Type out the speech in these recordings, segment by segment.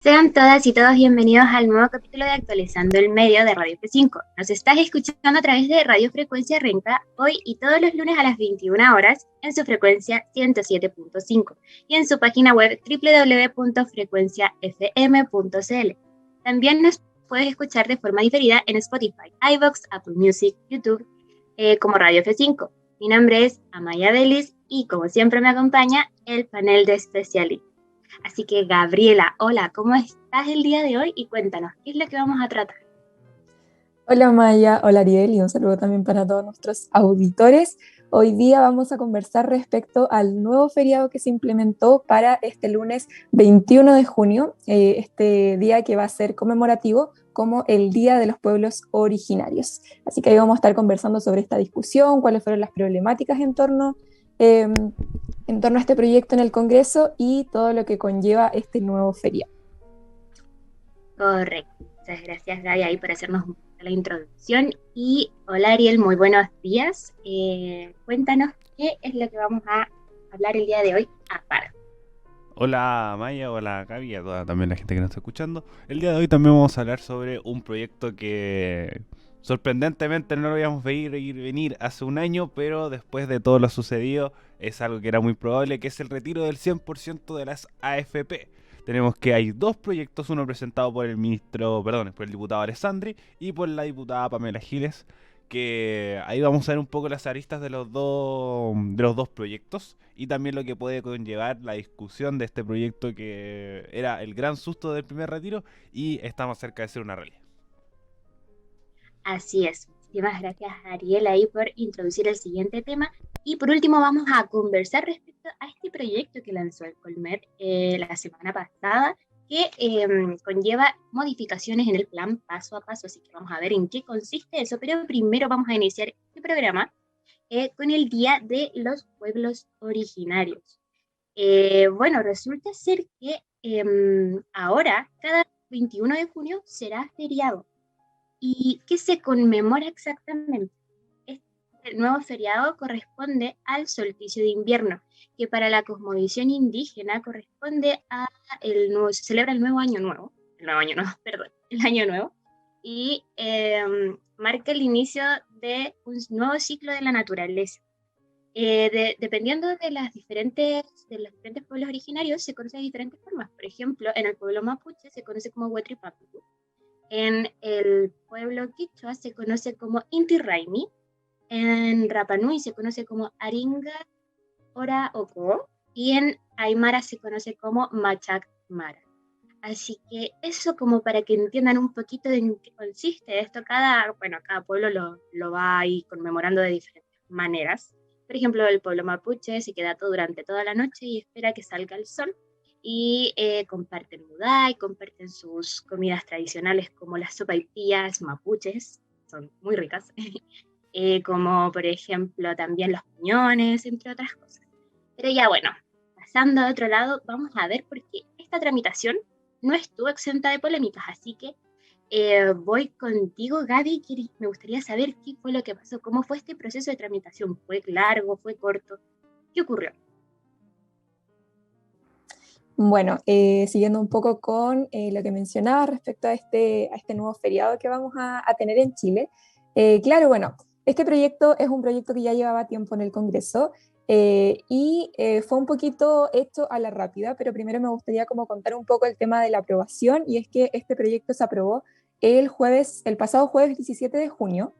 Sean todas y todos bienvenidos al nuevo capítulo de Actualizando el Medio de Radio F5. Nos estás escuchando a través de Radio Frecuencia Renca hoy y todos los lunes a las 21 horas en su frecuencia 107.5 y en su página web www.frecuenciafm.cl. También nos puedes escuchar de forma diferida en Spotify, iVoox, Apple Music, YouTube, como Radio F5. Mi nombre es Amaya Delis y como siempre me acompaña el panel de especialistas. Así que Gabriela, hola, ¿cómo estás el día de hoy? Y cuéntanos, ¿qué es lo que vamos a tratar? Hola Maya, hola Ariel y un saludo también para todos nuestros auditores. Hoy día vamos a conversar respecto al nuevo feriado que se implementó para este lunes 21 de junio, este día que va a ser conmemorativo como el Día de los Pueblos Originarios. Así que ahí vamos a estar conversando sobre esta discusión, cuáles fueron las problemáticas eh, en torno a este proyecto en el Congreso y todo lo que conlleva este nuevo feriado. Correcto. Muchas gracias, Gaby, ahí por hacernos un poquito la introducción. Y hola, Ariel, muy buenos días. Cuéntanos qué es lo que vamos a hablar el día de hoy aparte. Hola Maya, hola Gaby, a toda también la gente que nos está escuchando. El día de hoy también vamos a hablar sobre un proyecto que sorprendentemente no lo íbamos a venir hace un año, pero después de todo lo sucedido es algo que era muy probable, que es el retiro del 100% de las AFP. Tenemos que hay dos proyectos, uno presentado por por el diputado Alessandri y por la diputada Pamela Giles, que ahí vamos a ver un poco las aristas de los dos proyectos y también lo que puede conllevar la discusión de este proyecto que era el gran susto del primer retiro y estamos cerca de ser una realidad. Así es. Muchísimas gracias, Ariel, ahí por introducir el siguiente tema. Y por último, vamos a conversar respecto a este proyecto que lanzó el Colmet la semana pasada, que conlleva modificaciones en el plan paso a paso. Así que vamos a ver en qué consiste eso. Pero primero vamos a iniciar este programa con el Día de los Pueblos Originarios. Bueno, resulta ser que ahora, cada 21 de junio, será feriado. ¿Y qué se conmemora exactamente? Este nuevo feriado corresponde al solsticio de invierno, que para la cosmovisión indígena corresponde a se celebra el nuevo año nuevo, perdón, el año nuevo, y marca el inicio de un nuevo ciclo de la naturaleza. Dependiendo de los diferentes pueblos originarios, se conoce de diferentes formas. Por ejemplo, en el pueblo mapuche se conoce como Huetripapu, en el pueblo quichua se conoce como Inti Raymi, en Rapa Nui se conoce como Aringa Ora Oko y en Aymara se conoce como Machac Mara. Así que eso como para que entiendan un poquito de en qué consiste esto. Cada pueblo lo va ahí conmemorando de diferentes maneras. Por ejemplo, el pueblo mapuche se queda todo durante toda la noche y espera que salga el sol y comparten mudai, comparten sus comidas tradicionales como las sopaipillas mapuches, son muy ricas, como por ejemplo también los piñones, entre otras cosas. Pero ya bueno, pasando a otro lado, vamos a ver por qué esta tramitación no estuvo exenta de polémicas, así que voy contigo, Gaby, que me gustaría saber qué fue lo que pasó, cómo fue este proceso de tramitación, ¿fue largo, fue corto? ¿Qué ocurrió? Bueno, siguiendo un poco con lo que mencionaba respecto a este nuevo feriado que vamos a tener en Chile. Claro, bueno, este proyecto es un proyecto que ya llevaba tiempo en el Congreso fue un poquito hecho a la rápida, pero primero me gustaría como contar un poco el tema de la aprobación y es que este proyecto se aprobó el pasado jueves 17 de junio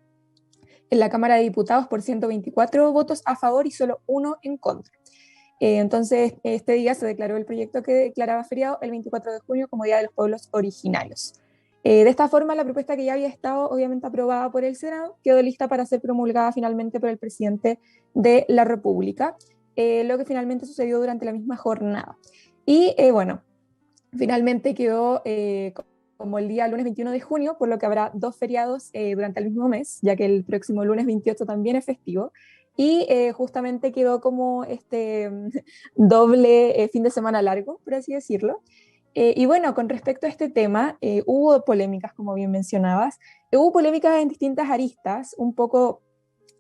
en la Cámara de Diputados por 124 votos a favor y solo uno en contra. Entonces, este día se declaró el proyecto que declaraba feriado el 24 de junio como Día de los Pueblos Originarios. De esta forma, la propuesta que ya había estado obviamente aprobada por el Senado quedó lista para ser promulgada finalmente por el presidente de la República, lo que finalmente sucedió durante la misma jornada. Bueno, finalmente quedó como el día lunes 21 de junio, por lo que habrá dos feriados durante el mismo mes, ya que el próximo lunes 28 también es festivo. Justamente quedó como este doble fin de semana largo, por así decirlo. Bueno, con respecto a este tema, hubo polémicas, como bien mencionabas. Hubo polémicas en distintas aristas, un poco,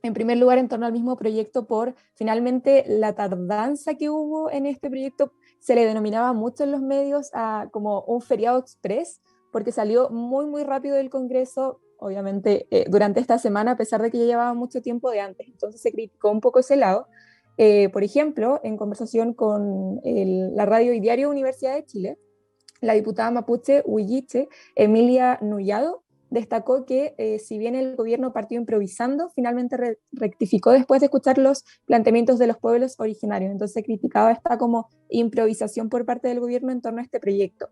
en primer lugar, en torno al mismo proyecto por finalmente la tardanza que hubo en este proyecto se le denominaba mucho en los medios como un feriado express, porque salió muy, muy rápido del Congreso, obviamente durante esta semana, a pesar de que ya llevaba mucho tiempo de antes. Entonces se criticó un poco ese lado. Por ejemplo, en conversación con la radio y diario Universidad de Chile, la diputada mapuche Huilliche, Emilia Nullado, destacó que si bien el gobierno partió improvisando, finalmente rectificó después de escuchar los planteamientos de los pueblos originarios. Entonces criticaba esta como improvisación por parte del gobierno en torno a este proyecto.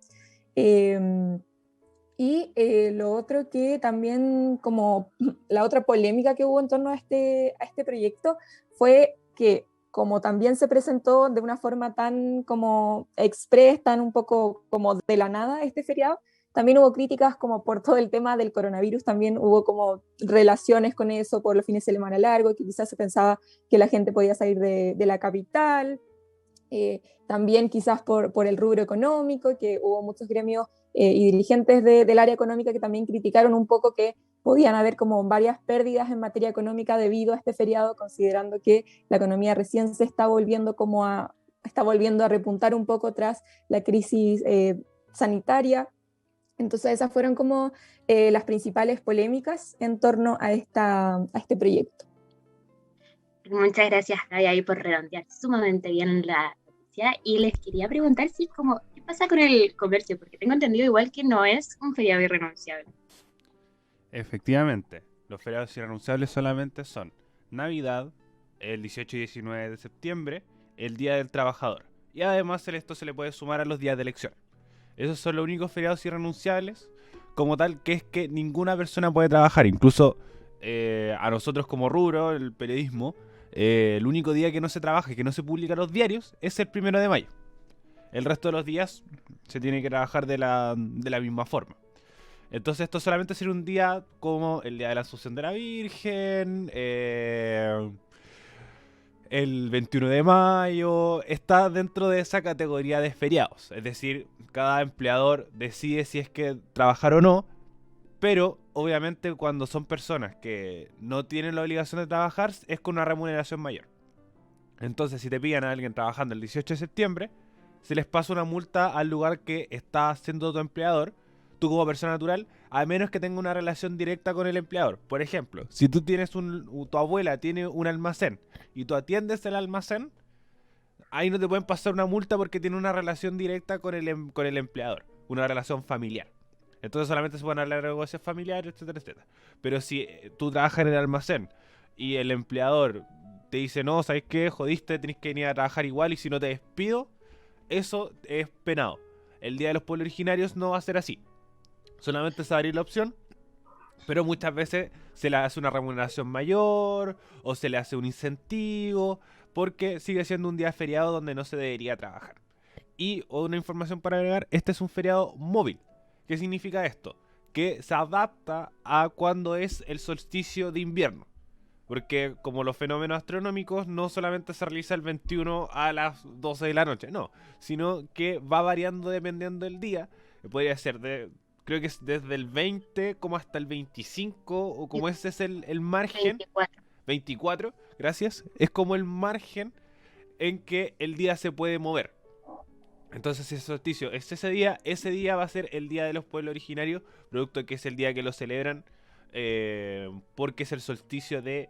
Lo otro que también, como la otra polémica que hubo en torno a este proyecto, fue que como también se presentó de una forma tan como express, tan un poco como de la nada este feriado, también hubo críticas como por todo el tema del coronavirus, también hubo como relaciones con eso por los fines de semana largos, que quizás se pensaba que la gente podía salir de la capital, también quizás por el rubro económico, que hubo muchos gremios y dirigentes del área económica que también criticaron un poco que podían haber como varias pérdidas en materia económica debido a este feriado, considerando que la economía recién se está volviendo está volviendo a repuntar un poco tras la crisis sanitaria. Entonces esas fueron como las principales polémicas en torno a este proyecto. Muchas gracias, Gaby, ahí por redondear sumamente bien la noticia. Y les quería preguntar si como, ¿qué pasa con el comercio? Porque tengo entendido igual que no es un feriado irrenunciable. Efectivamente, los feriados irrenunciables solamente son Navidad, el 18 y 19 de septiembre, el Día del Trabajador. Y además esto se le puede sumar a los días de elección. Esos son los únicos feriados irrenunciables, como tal, que es que ninguna persona puede trabajar. Incluso a nosotros como rubro, el periodismo, el único día que no se trabaja y que no se publica en los diarios es el 1 de mayo. El resto de los días se tiene que trabajar de la misma forma. Entonces esto solamente sería un día como el Día de la Asunción de la Virgen, el 21 de mayo, está dentro de esa categoría de feriados. Es decir, cada empleador decide si es que trabajar o no, pero obviamente cuando son personas que no tienen la obligación de trabajar es con una remuneración mayor. Entonces si te pillan a alguien trabajando el 18 de septiembre, se les pasa una multa al lugar que está haciendo tu empleador, tú como persona natural, a menos que tenga una relación directa con el empleador. Por ejemplo, si tú tienes tu abuela tiene un almacén y tú atiendes el almacén, ahí no te pueden pasar una multa porque tiene una relación directa con el empleador, una relación familiar. Entonces solamente se pueden hablar de negocios familiares, etcétera, etcétera. Pero si tú trabajas en el almacén y el empleador te dice, no, ¿sabes qué? Jodiste, tenés que venir a trabajar igual y si no te despido, eso es penado. El Día de los Pueblos Originarios no va a ser así. Solamente se va a abrir la opción, pero muchas veces se le hace una remuneración mayor o se le hace un incentivo porque sigue siendo un día feriado donde no se debería trabajar. Y una información para agregar, este es un feriado móvil. ¿Qué significa esto? Que se adapta a cuando es el solsticio de invierno. Porque como los fenómenos astronómicos no solamente se realiza el 21 a las 12 de la noche, no, sino que va variando dependiendo del día. Podría ser creo que es desde el 20 como hasta el 25, o como ese es el margen. 24, gracias. Es como el margen en que el día se puede mover. Entonces ese solsticio es ese día va a ser el Día de los Pueblos Originarios, producto de que es el día que lo celebran porque es el solsticio de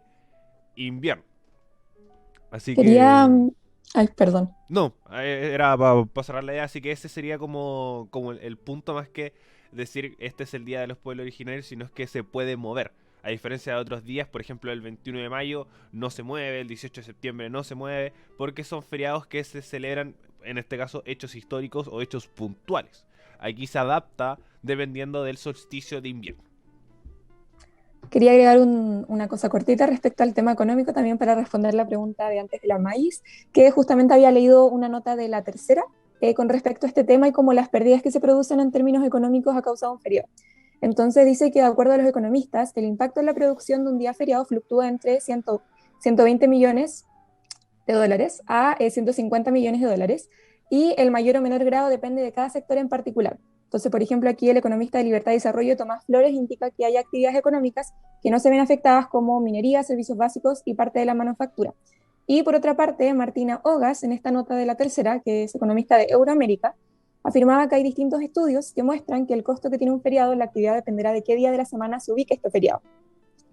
invierno. Así Quería... Ay, perdón. No, era para cerrar la idea, así que ese sería como el punto, más que decir este es el Día de los Pueblos Originarios, sino es que se puede mover. A diferencia de otros días, por ejemplo el 21 de mayo no se mueve, el 18 de septiembre no se mueve, porque son feriados que se celebran, en este caso, hechos históricos o hechos puntuales. Aquí se adapta dependiendo del solsticio de invierno. Quería agregar una cosa cortita respecto al tema económico, también para responder la pregunta de antes de la Maíz, que justamente había leído una nota de La Tercera con respecto a este tema y como las pérdidas que se producen en términos económicos a causa de un feriado. Entonces dice que de acuerdo a los economistas, el impacto en la producción de un día feriado fluctúa entre 120 millones de dólares a 150 millones de dólares y el mayor o menor grado depende de cada sector en particular. Entonces, por ejemplo, aquí el economista de Libertad y Desarrollo, Tomás Flores, indica que hay actividades económicas que no se ven afectadas como minería, servicios básicos y parte de la manufactura. Y por otra parte, Martina Ogas, en esta nota de La Tercera, que es economista de Euroamérica, afirmaba que hay distintos estudios que muestran que el costo que tiene un feriado en la actividad dependerá de qué día de la semana se ubique este feriado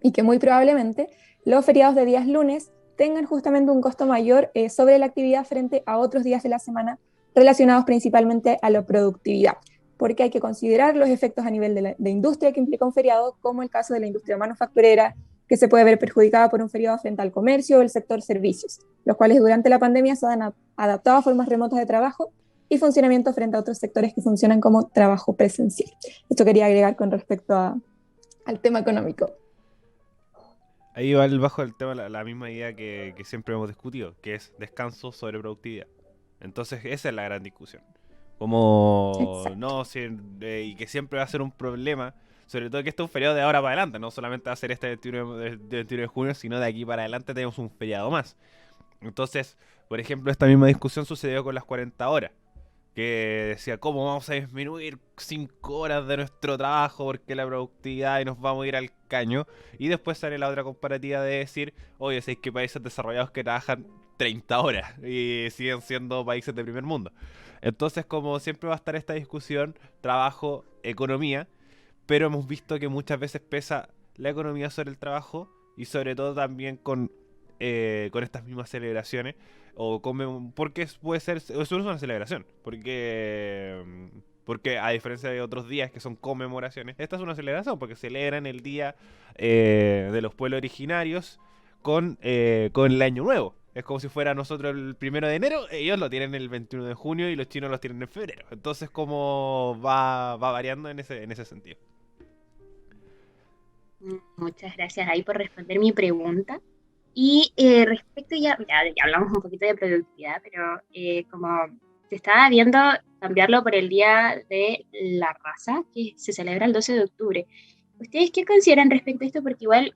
y que muy probablemente los feriados de días lunes tengan justamente un costo mayor sobre la actividad frente a otros días de la semana relacionados principalmente a la productividad, porque hay que considerar los efectos a nivel de industria que implica un feriado, como el caso de la industria manufacturera, que se puede ver perjudicada por un feriado frente al comercio o el sector servicios, los cuales durante la pandemia se han adaptado a formas remotas de trabajo y funcionamiento frente a otros sectores que funcionan como trabajo presencial. Esto quería agregar con respecto al tema económico. Ahí va bajo el tema la misma idea que siempre hemos discutido, que es descanso sobre productividad. Entonces esa es la gran discusión. Como Exacto. no, y que siempre va a ser un problema, sobre todo que este es un feriado de ahora para adelante, no solamente va a ser este 21 de junio, sino de aquí para adelante tenemos un feriado más. Entonces, por ejemplo, esta misma discusión sucedió con las 40 horas, que decía, ¿cómo vamos a disminuir 5 horas de nuestro trabajo porque la productividad y nos vamos a ir al caño? Y después sale la otra comparativa de decir, oye, ¿sabéis que países desarrollados que trabajan 30 horas y siguen siendo países de primer mundo? Entonces, como siempre va a estar esta discusión, trabajo, economía, pero hemos visto que muchas veces pesa la economía sobre el trabajo y sobre todo también con estas mismas celebraciones porque puede ser, eso es una celebración, porque a diferencia de otros días que son conmemoraciones, esta es una celebración porque celebran el día de los pueblos originarios con el año nuevo. Es como si fuera nosotros el 1 de enero, ellos lo tienen el 21 de junio y los chinos lo tienen en febrero. Entonces como va variando en ese sentido. Muchas gracias ahí por responder mi pregunta. Y respecto ya hablamos un poquito de productividad, pero como se estaba viendo cambiarlo por el Día de la Raza, que se celebra el 12 de octubre. ¿Ustedes qué consideran respecto a esto? Porque igual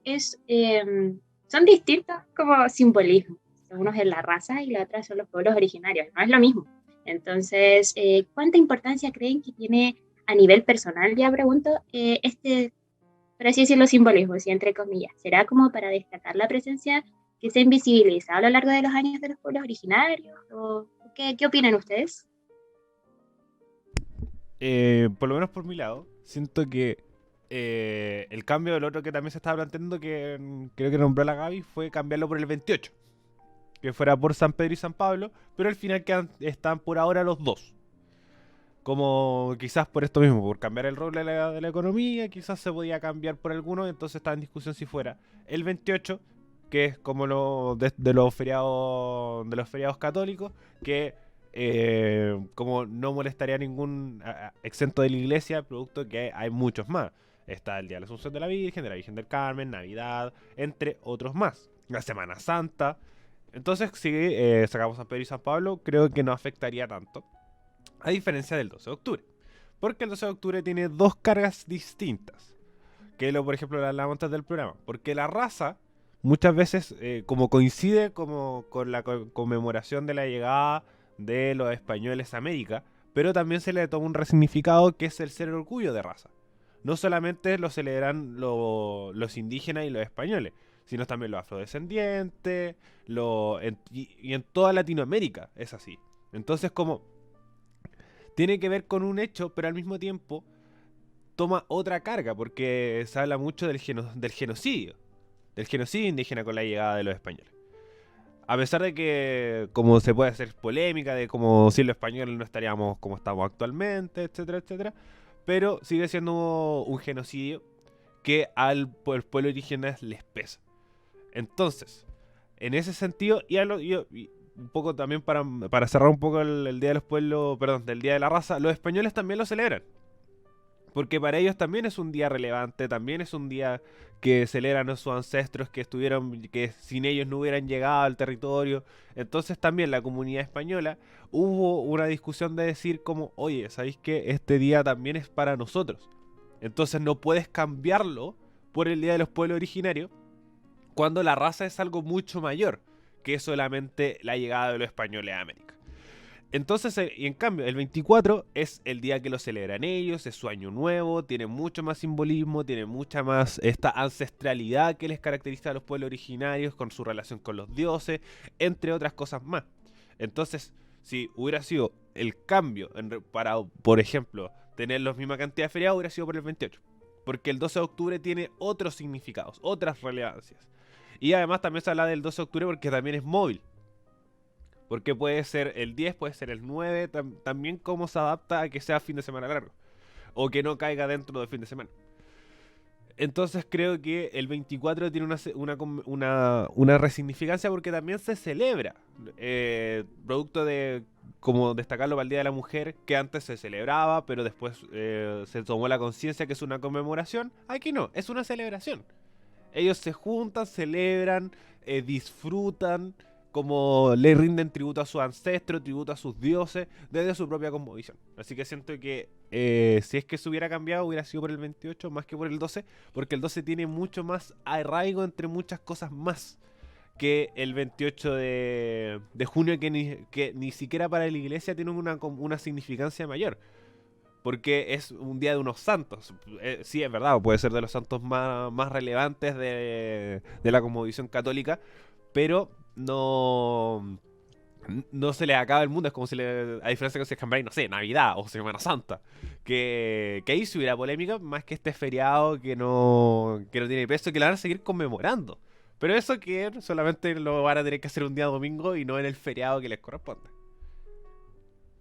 son distintos como simbolismos. Uno es la raza y la otra son los pueblos originarios, no es lo mismo. Entonces, ¿cuánta importancia creen que tiene a nivel personal, ya pregunto, por así decirlo, simbolismo, sí, entre comillas? ¿Será como para destacar la presencia que se ha invisibilizado a lo largo de los años de los pueblos originarios? ¿O qué opinan ustedes? Por lo menos por mi lado, siento que el cambio del otro que también se estaba planteando, que creo que nombró la Gaby, fue cambiarlo por el 28. Que fuera por San Pedro y San Pablo, pero al final están por ahora los dos. Como quizás por esto mismo, por cambiar el rol de la economía, quizás se podía cambiar por alguno, entonces estaba en discusión si fuera el 28, que es como de los feriados católicos, que como no molestaría a ningún exento de la iglesia, producto que hay muchos más. Está el Día de la Asunción de la Virgen del Carmen, Navidad, entre otros más. La Semana Santa. Entonces, si sacamos San Pedro y San Pablo, creo que no afectaría tanto. A diferencia del 12 de octubre. Porque el 12 de octubre tiene dos cargas distintas. Que por ejemplo, la hablamos antes del programa. Porque la raza, muchas veces, como coincide con la conmemoración de la llegada de los españoles a América, pero también se le toma un resignificado que es el ser orgullo de raza. No solamente lo celebran los indígenas y los españoles, sino también los afrodescendientes, y en toda Latinoamérica es así. Entonces, como tiene que ver con un hecho, pero al mismo tiempo toma otra carga, porque se habla mucho del genocidio indígena con la llegada de los españoles. A pesar de que, como se puede hacer polémica, de como si los españoles no estaríamos como estamos actualmente, etcétera, etcétera, pero sigue siendo un genocidio que al pueblo indígena les pesa. Entonces, en ese sentido, y un poco también para cerrar un poco el Día de los Pueblos, perdón, del Día de la Raza, los españoles también lo celebran. Porque para ellos también es un día relevante, también es un día que celebran a sus ancestros que sin ellos no hubieran llegado al territorio. Entonces también la comunidad española hubo una discusión de decir como, oye, ¿sabéis que este día también es para nosotros? Entonces no puedes cambiarlo por el Día de los Pueblos Originarios cuando la raza es algo mucho mayor que solamente la llegada de los españoles a América. Entonces, y en cambio, el 24 es el día que lo celebran ellos, es su año nuevo, tiene mucho más simbolismo, tiene mucha más esta ancestralidad que les caracteriza a los pueblos originarios con su relación con los dioses, entre otras cosas más. Entonces, si hubiera sido el cambio para, por ejemplo, tener la misma cantidad de feriados, hubiera sido por el 28. Porque el 12 de octubre tiene otros significados, otras relevancias. Y además también se habla del 12 de octubre porque también es móvil. Porque puede ser el 10, puede ser el 9, también cómo se adapta a que sea fin de semana largo. O que no caiga dentro del fin de semana. Entonces creo que el 24 tiene una resignificancia porque también se celebra. Producto de, como destacarlo para el Día de la Mujer, que antes se celebraba, pero después se tomó la conciencia que es una conmemoración. Aquí no, es una celebración. Ellos se juntan, celebran, disfrutan, como le rinden tributo a sus ancestros, tributo a sus dioses, desde su propia cosmovisión. Así que siento que si es que se hubiera cambiado, hubiera sido por el 28 más que por el 12, porque el 12 tiene mucho más arraigo entre muchas cosas más que el 28 de junio, que ni siquiera para la iglesia tiene una significancia mayor. Porque es un día de unos santos. Sí, es verdad, puede ser de los santos más relevantes de la cosmovisión católica, pero no se le acaba el mundo. Es como si a diferencia que se cambiara, no sé, Navidad o Semana Santa. Que ahí si hubiera polémica, más que este feriado que no tiene peso, que la van a seguir conmemorando. Pero eso que solamente lo van a tener que hacer un día domingo y no en el feriado que les corresponde.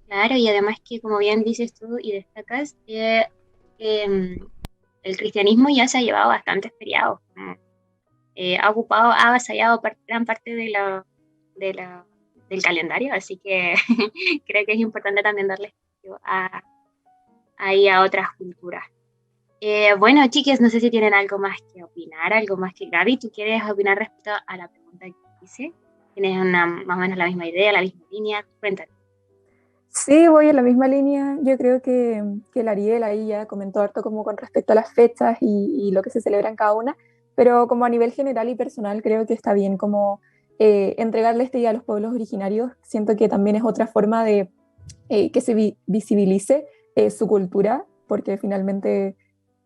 Claro, y además que, como bien dices tú y destacas, em, el cristianismo ya se ha llevado bastantes feriados. Ha ocupado, ha avasallado gran parte de la, del calendario, así que creo que es importante también darle espacio ahí a otras culturas. Bueno, chiques, no sé si tienen algo más que opinar, algo más que Gaby, ¿tú quieres opinar respecto a la pregunta que hice? ¿Tienes más o menos la misma idea, la misma línea? Cuéntame. Sí, voy en la misma línea. Yo creo que el Ariel ahí ya comentó harto como con respecto a las fechas y lo que se celebra en cada una, pero como a nivel general y personal creo que está bien como entregarle este día a los pueblos originarios. Siento que también es otra forma de que se visibilice su cultura, porque finalmente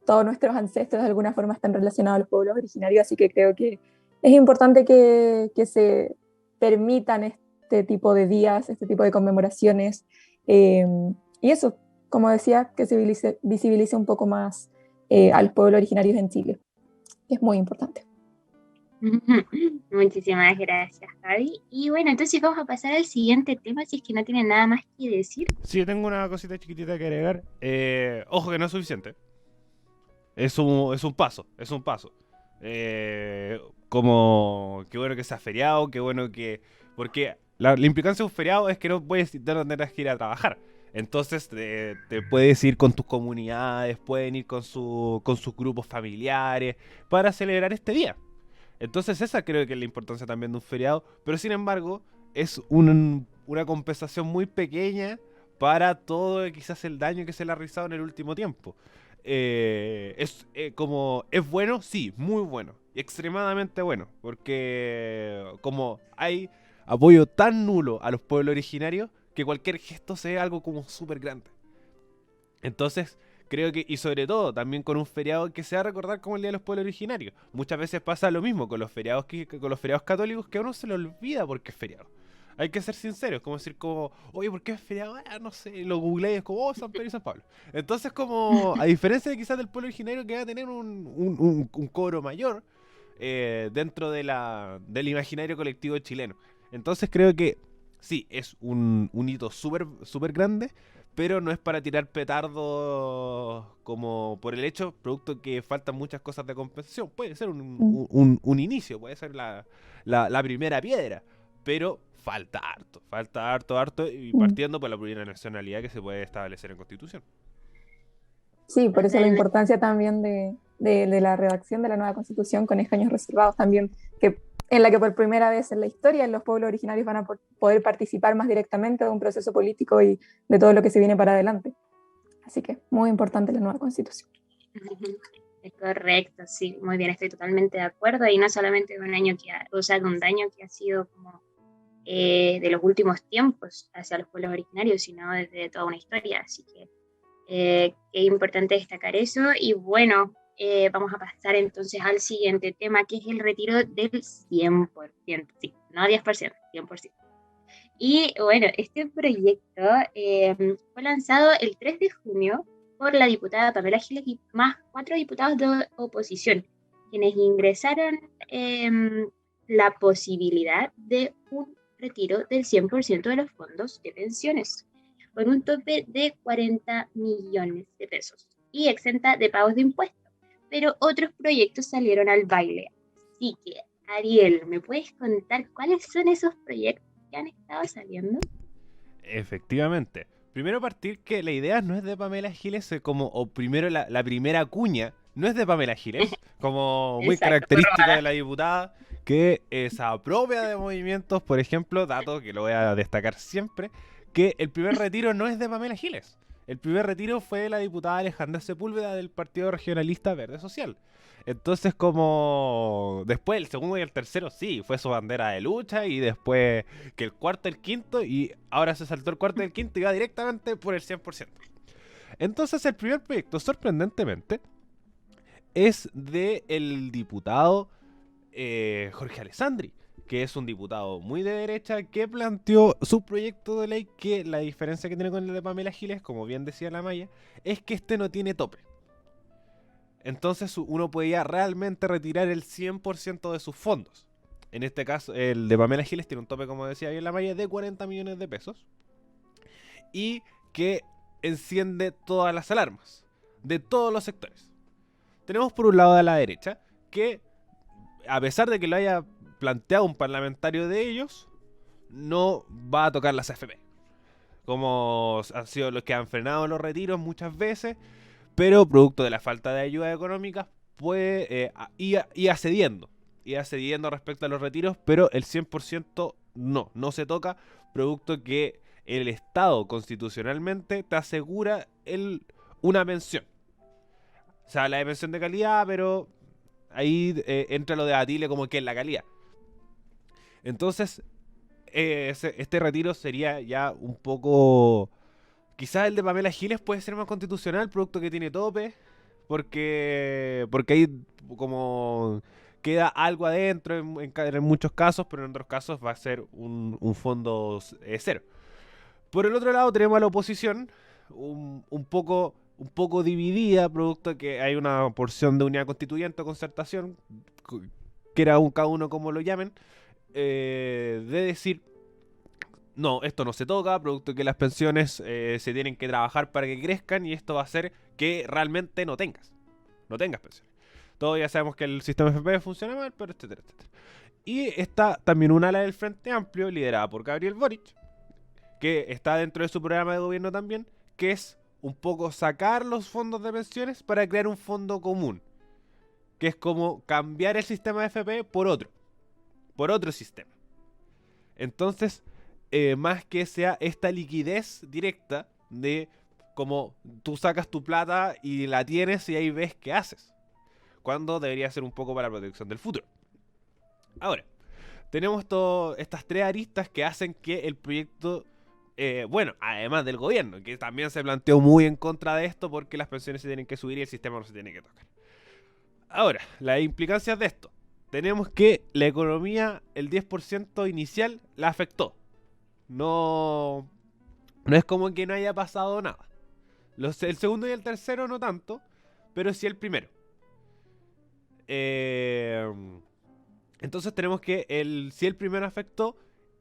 todos nuestros ancestros de alguna forma están relacionados a los pueblos originarios, así que creo que es importante que se permitan este tipo de días, este tipo de conmemoraciones, eh, y eso, como decía, que se visibilice un poco más a los pueblos originarios en Chile, que es muy importante. Muchísimas gracias, Javi. Y bueno, entonces vamos a pasar al siguiente tema, si es que no tienen nada más que decir. Sí, yo tengo una cosita chiquitita que agregar. Ojo que no es suficiente. Es un paso, es un paso. Como, qué bueno que sea feriado, qué bueno que... Porque la implicancia de un feriado es que no puedes no tendrás que ir a trabajar. Entonces te puedes ir con tus comunidades, pueden ir con sus grupos familiares para celebrar este día. Entonces esa creo que es la importancia también de un feriado, pero sin embargo es una compensación muy pequeña para todo quizás el daño que se le ha realizado en el último tiempo. ¿Es bueno? Sí, muy bueno, extremadamente bueno, porque como hay apoyo tan nulo a los pueblos originarios que cualquier gesto sea algo como súper grande. Entonces, creo que, y sobre todo, también con un feriado que se va a recordar como el Día de los Pueblos Originarios. Muchas veces pasa lo mismo con los feriados con los feriados católicos, que a uno se le olvida porque es feriado. Hay que ser sinceros, como decir como, oye, ¿por qué es feriado? Ah, no sé, y lo googleé y es como, oh, San Pedro y San Pablo. Entonces, como, a diferencia de quizás del pueblo originario que va a tener un cobro mayor dentro del imaginario colectivo chileno. Entonces creo que sí, es un hito súper súper grande, pero no es para tirar petardos como por el hecho, producto que faltan muchas cosas de compensación. Puede ser un inicio, puede ser la primera piedra, pero falta harto, y partiendo por la plurinacionalidad que se puede establecer en Constitución. Sí, por eso la Totalmente. importancia también de la redacción de la nueva Constitución con escaños reservados también, en la que por primera vez en la historia los pueblos originarios van a poder participar más directamente de un proceso político y de todo lo que se viene para adelante. Así que muy importante la nueva Constitución. Es correcto, sí, muy bien, estoy totalmente de acuerdo. Y no solamente de un año o sea, de un daño que ha sido como de los últimos tiempos hacia los pueblos originarios, sino desde toda una historia. Así que es importante destacar eso. Y bueno, vamos a pasar entonces al siguiente tema, que es el retiro del 100%, sí, no 10%, 100%. Y bueno, este proyecto fue lanzado el 3 de junio por la diputada Pamela Giles y más 4 diputados de oposición, quienes ingresaron la posibilidad de un retiro del 100% de los fondos de pensiones, con un tope de 40 millones de pesos y exenta de pagos de impuestos. Pero otros proyectos salieron al baile. Así que, Ariel, ¿me puedes contar cuáles son esos proyectos que han estado saliendo? Efectivamente. Primero partir que la idea no es de Pamela Giles, o primero la primera cuña no es de Pamela Giles, como muy Exacto, característica de la diputada, que se apropia de movimientos, por ejemplo, dato que lo voy a destacar siempre, que el primer retiro no es de Pamela Giles. El primer retiro fue de la diputada Alejandra Sepúlveda del Partido Regionalista Verde Social. Entonces, como después el segundo y el tercero, sí, fue su bandera de lucha, y después que el cuarto, el quinto, y ahora se saltó el cuarto y el quinto y va directamente por el 100%. Entonces, el primer proyecto, sorprendentemente, es del diputado Jorge Alessandri, que es un diputado muy de derecha que planteó su proyecto de ley, que la diferencia que tiene con el de Pamela Giles, como bien decía la Maya, es que este no tiene tope. Entonces uno podía realmente retirar el 100% de sus fondos. En este caso, el de Pamela Giles tiene un tope, como decía bien la Maya, de 40 millones de pesos. Y que enciende todas las alarmas de todos los sectores. Tenemos por un lado a la derecha, que a pesar de que lo haya planteado un parlamentario de ellos, no va a tocar las AFP. Como han sido los que han frenado los retiros muchas veces, pero producto de la falta de ayuda económica, puede ir cediendo respecto a los retiros, pero el 100% no se toca, producto que el Estado constitucionalmente te asegura una pensión. O sea, la de pensión de calidad, pero ahí entra lo debatible como que es la calidad. Entonces, este retiro sería ya un poco... Quizás el de Pamela Giles puede ser más constitucional, producto que tiene tope, porque ahí como queda algo adentro en muchos casos, pero en otros casos va a ser un fondo cero. Por el otro lado tenemos a la oposición, un poco dividida, producto que hay una porción de unidad constituyente o concertación, que era cada uno como lo llamen, de decir, no, esto no se toca, producto que las pensiones se tienen que trabajar para que crezcan, y esto va a hacer que realmente no tengas pensiones. Todos ya sabemos que el sistema FP funciona mal, pero etcétera, etcétera. Y está también un ala del Frente Amplio, liderada por Gabriel Boric, que está dentro de su programa de gobierno también, que es un poco sacar los fondos de pensiones para crear un fondo común, que es como cambiar el sistema de FP por otro sistema. Entonces, más que sea esta liquidez directa de como tú sacas tu plata y la tienes y ahí ves qué haces, cuando debería ser un poco para la protección del futuro. Ahora, tenemos estas tres aristas que hacen que el proyecto, bueno, además del gobierno, que también se planteó muy en contra de esto porque las pensiones se tienen que subir y el sistema no se tiene que tocar. Ahora, las implicancias de esto. Tenemos que la economía, el 10% inicial, la afectó. No es como que no haya pasado nada. El segundo y el tercero no tanto, pero sí el primero. Entonces tenemos que si el primero afectó,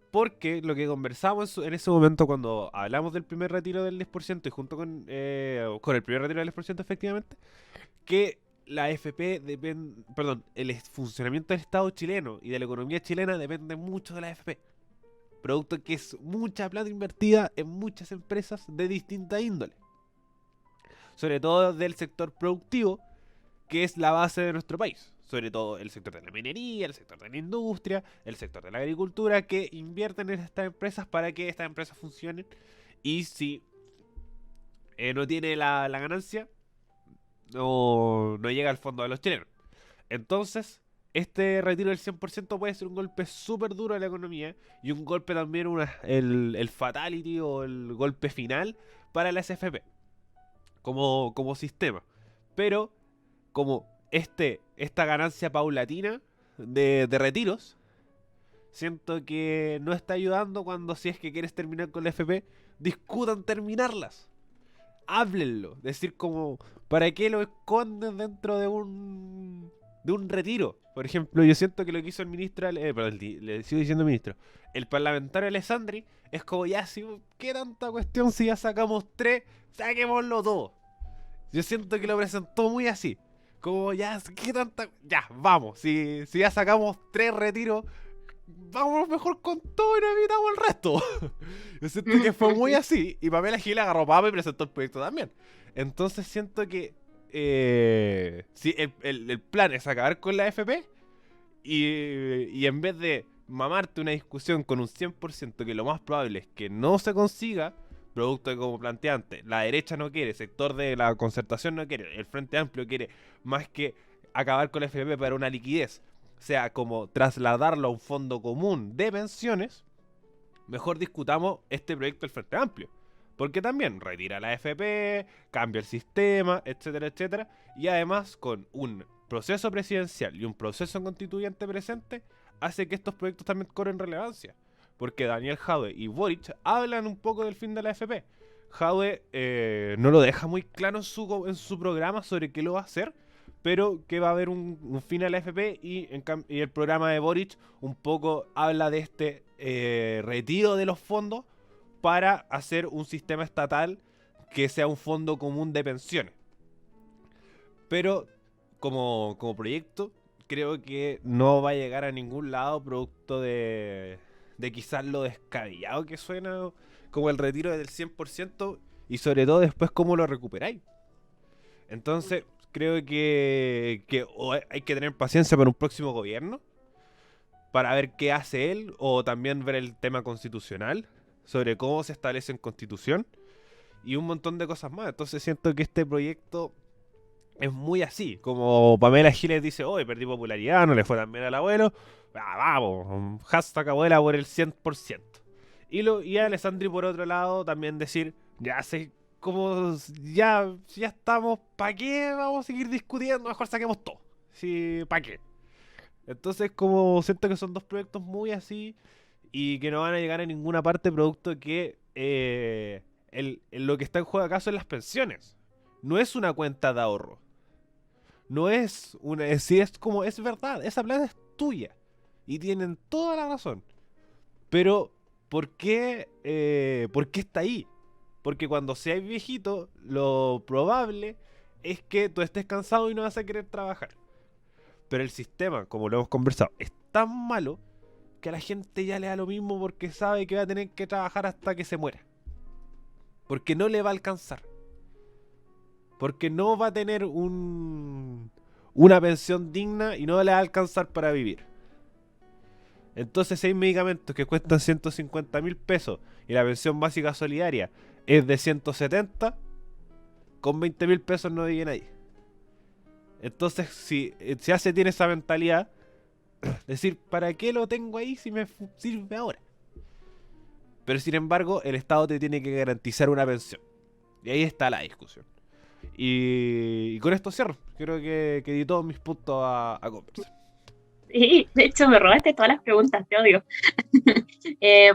porque lo que conversamos en ese momento cuando hablamos del primer retiro del 10% y junto con el primer retiro del 10% efectivamente, que la AFP el funcionamiento del Estado chileno y de la economía chilena depende mucho de la AFP. Producto que es mucha plata invertida en muchas empresas de distinta índole. Sobre todo del sector productivo, que es la base de nuestro país. Sobre todo el sector de la minería, el sector de la industria, el sector de la agricultura, que invierten en estas empresas para que estas empresas funcionen. Y si no tiene la ganancia, no llega al fondo de los chilenos. Entonces, este retiro del 100% puede ser un golpe súper duro a la economía y un golpe también, el fatality o el golpe final para la SFP como sistema. Pero como esta ganancia paulatina de retiros, siento que no está ayudando cuando, si es que quieres terminar con la FP, discutan terminarlas. Háblenlo. Decir como, ¿para qué lo esconden dentro de un retiro? Por ejemplo, yo siento que lo que hizo el ministro, perdón, le sigo diciendo ministro, el parlamentario Alessandri, es como, ya, si, ¿qué tanta cuestión si ya sacamos 3? Saquémoslo todo. Yo siento que lo presentó muy así. Como, ya, ¿qué tanta? Ya, vamos. Si ya sacamos 3 retiros, vámonos mejor con todo y no evitamos el resto. Yo siento que fue muy así. Y Pamela Gil agarró papa y presentó el proyecto también. Entonces siento que si el plan es acabar con la FP y en vez de mamarte una discusión con un 100%, que lo más probable es que no se consiga, producto de como planteante, la derecha no quiere, el sector de la concertación no quiere, el Frente Amplio quiere, más que acabar con la FP para una liquidez, sea como trasladarlo a un fondo común de pensiones, mejor discutamos este proyecto del Frente Amplio. Porque también retira la FP, cambia el sistema, etcétera, etcétera. Y además, con un proceso presidencial y un proceso constituyente presente, hace que estos proyectos también cobren relevancia. Porque Daniel Jadwe y Boric hablan un poco del fin de la FP. Jadwe no lo deja muy claro en su programa sobre qué lo va a hacer, pero que va a haber un fin a la FP y el programa de Boric un poco habla de este retiro de los fondos para hacer un sistema estatal que sea un fondo común de pensiones. Pero como proyecto, creo que no va a llegar a ningún lado producto de quizás lo descabellado que suena como el retiro del 100% y sobre todo después cómo lo recuperáis. Entonces, creo que hay que tener paciencia para un próximo gobierno, para ver qué hace él, o también ver el tema constitucional, sobre cómo se establece en constitución, y un montón de cosas más. Entonces siento que este proyecto es muy así, como Pamela Giles dice, hoy perdí popularidad, no le fue tan bien al abuelo, vamos, hashtag abuela por el 100%. Y Alessandri por otro lado también decir, ya sé, como ya estamos, ¿para qué vamos a seguir discutiendo? Mejor saquemos todo. Sí, ¿para qué? Entonces como siento que son dos proyectos muy así y que no van a llegar a ninguna parte producto que lo que está en juego acá son las pensiones. No es una cuenta de ahorro. No es una... Si es como, es verdad, esa plata es tuya. Y tienen toda la razón. Pero, ¿por qué está ahí? Porque cuando seas viejito, lo probable es que tú estés cansado y no vas a querer trabajar. Pero el sistema, como lo hemos conversado, es tan malo que a la gente ya le da lo mismo porque sabe que va a tener que trabajar hasta que se muera. Porque no le va a alcanzar. Porque no va a tener una pensión digna y no le va a alcanzar para vivir. Entonces, si hay medicamentos que cuestan 150.000 pesos y la pensión básica solidaria es de 170, con 20.000 pesos no vive nadie. Entonces, si se tiene esa mentalidad, decir, ¿para qué lo tengo ahí si me sirve ahora? Pero sin embargo, el Estado te tiene que garantizar una pensión. Y ahí está la discusión. Y con esto cierro. Creo que di todos mis puntos a conversar. Sí, de hecho me robaste todas las preguntas, te odio.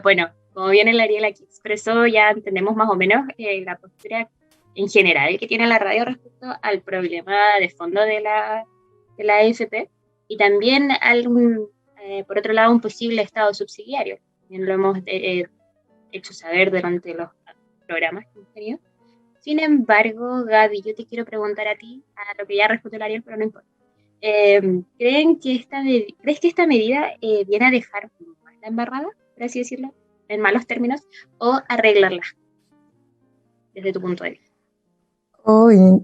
Bueno, como bien el Ariel aquí expresó, ya entendemos más o menos la postura en general que tiene la radio respecto al problema de fondo de la AFP y también por otro lado, un posible estado subsidiario. También lo hemos hecho saber durante los programas que hemos tenido. Sin embargo, Gaby, yo te quiero preguntar a ti, a lo que ya respondió el Ariel, pero no importa. ¿Crees que esta medida viene a dejar más la embarrada, por así decirlo, en malos términos, o arreglarla desde tu punto de vista? Oye,